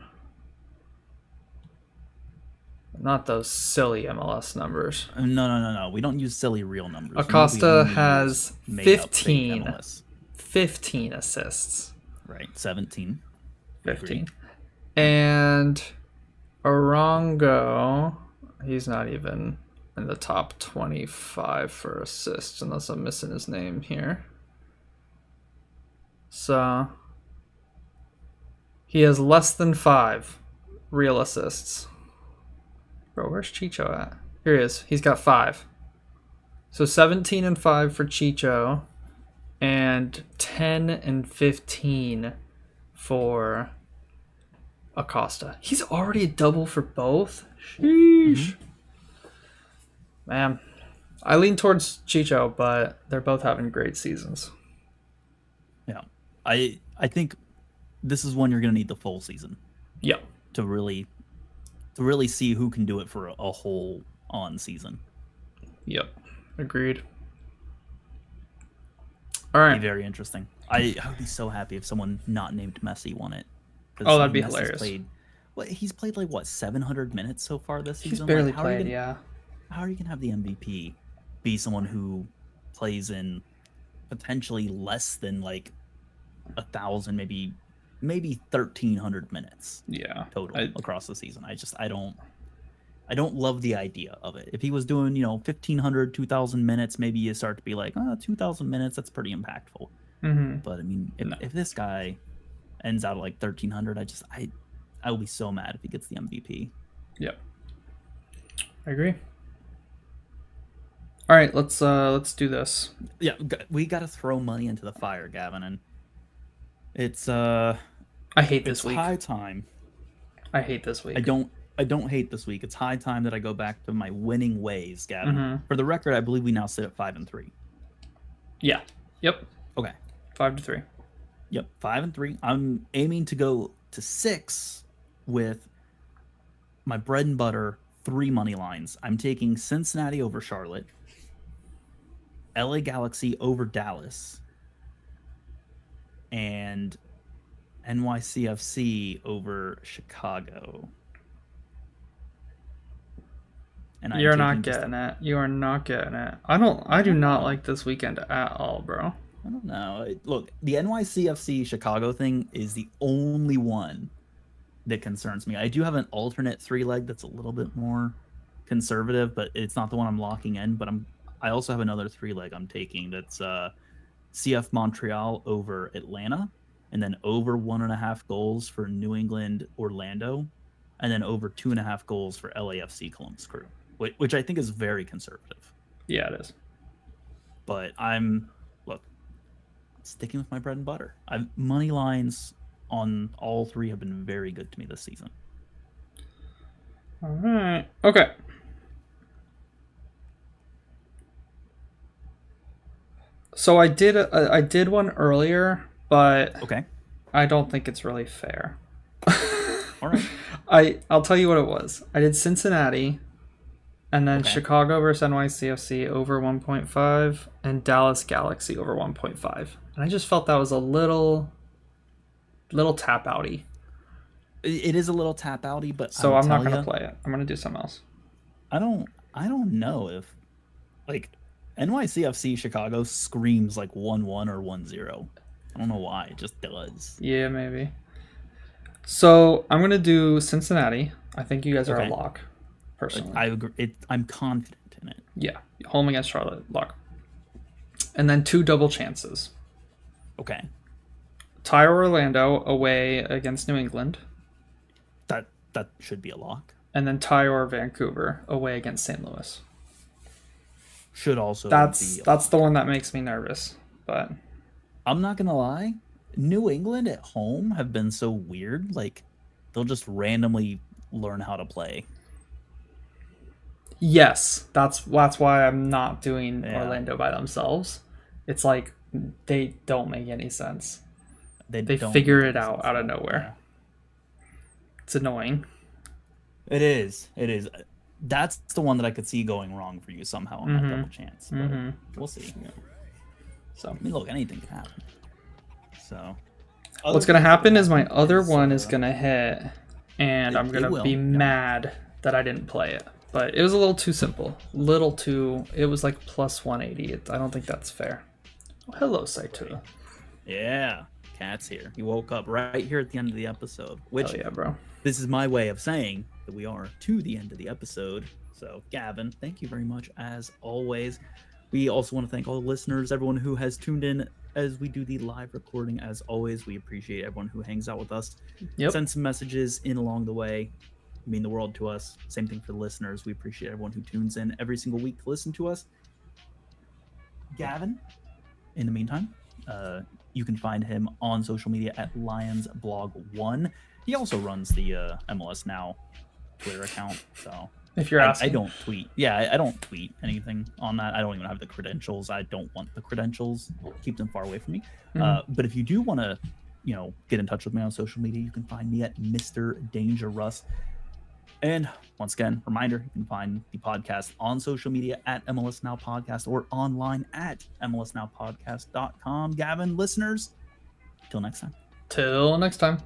S2: Not those silly MLS numbers.
S1: No. We don't use silly real numbers.
S2: Acosta has
S1: made up fake
S2: 15.
S1: MLS.
S2: 15 assists.
S1: Right, 17.
S2: 15. And Arango, he's not even in the top 25 for assists, unless I'm missing his name here. So he has less than 5 real assists. Bro, where's Chicho at? Here he is. He's got 5. So 17 and 5 for Chicho, and 10 and 15 for Acosta. He's already a double for both. Sheesh. Man, I lean towards Chicho, but they're both having great seasons.
S1: Yeah, I think this is when you're going to need the full season.
S2: Yeah.
S1: To really see who can do it for a whole on season.
S2: Yep. Agreed. All right.
S1: It'd be very interesting. I would be so happy if someone not named Messi won it.
S2: Oh, that'd be hilarious.
S1: He's played like 700 minutes so far this season.
S2: He's barely
S1: how
S2: played,
S1: How are you gonna have the MVP be someone who plays in potentially less than 1,000, maybe 1,300 minutes?
S2: Yeah.
S1: Total across the season. I don't love the idea of it. If he was doing 1,500, 2,000 minutes, maybe you start to be like, 2,000 minutes, that's pretty impactful.
S2: Mm-hmm.
S1: But I mean, if this guy ends out at 1,300, I will be so mad if he gets the MVP.
S2: Yep. I agree. All right, let's do this.
S1: Yeah, we got to throw money into the fire, Gavin, and it's
S2: I hate this week.
S1: High time.
S2: I hate this week.
S1: I don't hate this week. It's high time that I go back to my winning ways, Gavin.
S2: Mm-hmm.
S1: For the record, I believe we now sit at 5-3.
S2: Yeah. Yep.
S1: Okay.
S2: 5-3.
S1: Yep, 5-3. I'm aiming to go to 6 with my bread and butter 3 money lines. I'm taking Cincinnati over Charlotte, LA Galaxy over Dallas, and NYCFC over Chicago. And
S2: you're not getting it. You are not getting it. I do not like this weekend at all, bro.
S1: I don't know. Look, the NYCFC Chicago thing is the only one that concerns me. I do have an alternate 3-leg that's a little bit more conservative, but it's not the one I'm locking in. But I also have another 3-leg I'm taking that's CF Montreal over Atlanta, and then over 1.5 goals for New England Orlando, and then over 2.5 goals for LAFC Columbus Crew, which I think is very conservative.
S2: Yeah, it is.
S1: But I'm sticking with my bread and butter. Money lines on all 3 have been very good to me this season.
S2: All right. Okay. So I did one earlier, but
S1: okay,
S2: I don't think it's really fair.
S1: All right.
S2: I'll tell you what it was. I did Cincinnati, and then Chicago versus NYCFC over 1.5, and Dallas Galaxy over 1.5. And I just felt that was a little tap outy.
S1: It is a little tap outy, but
S2: so I'm not gonna play it. I'm gonna do something else.
S1: I don't know if NYCFC Chicago screams 1-1 or 1-0. I don't know why. It just does.
S2: Yeah, maybe. So I'm gonna do Cincinnati. I think you guys are a lock. Personally,
S1: I agree. I'm confident in it.
S2: Yeah, home against Charlotte, lock. And then 2 double chances.
S1: Okay.
S2: Tie Orlando away against New England.
S1: That should be a lock.
S2: And then tie Vancouver away against St. Louis.
S1: Should also
S2: that's the one that makes me nervous. But
S1: I'm not gonna lie, New England at home have been so weird. They'll just randomly learn how to play.
S2: Yes, that's why I'm not doing Orlando by themselves. It's they don't make any sense. They figure it out of nowhere. Yeah. It's annoying.
S1: It is. That's the one that I could see going wrong for you somehow on that double chance. But we'll see. Yeah. So look, anything can happen. So what's
S2: gonna happen is my other one is gonna hit, and I'm gonna be mad that I didn't play it. But it was a little too simple. It was like plus 180. I don't think that's fair. Oh, hello, Saito.
S1: Yeah, Cat's here. He woke up right here at the end of the episode. Which,
S2: yeah, bro.
S1: This is my way of saying that we are to the end of the episode. So, Gavin, thank you very much as always. We also want to thank all the listeners, everyone who has tuned in as we do the live recording. As always, we appreciate everyone who hangs out with us.
S2: Yep.
S1: Send some messages in along the way. Mean the world to us. Same thing for the listeners. We appreciate everyone who tunes in every single week to listen to us. Gavin, in the meantime, you can find him on social media at LionsBlog1. He also runs the MLS Now Twitter account. So
S2: if you're asking,
S1: I don't tweet. Yeah, I don't tweet anything on that. I don't even have the credentials. I don't want the credentials. Keep them far away from me. But if you do want to, get in touch with me on social media, you can find me at Mr. Danger Russ. And once again, reminder, you can find the podcast on social media at MLS Now Podcast or online at MLSNowPodcast.com. Gavin, listeners, till next time.
S2: Till next time.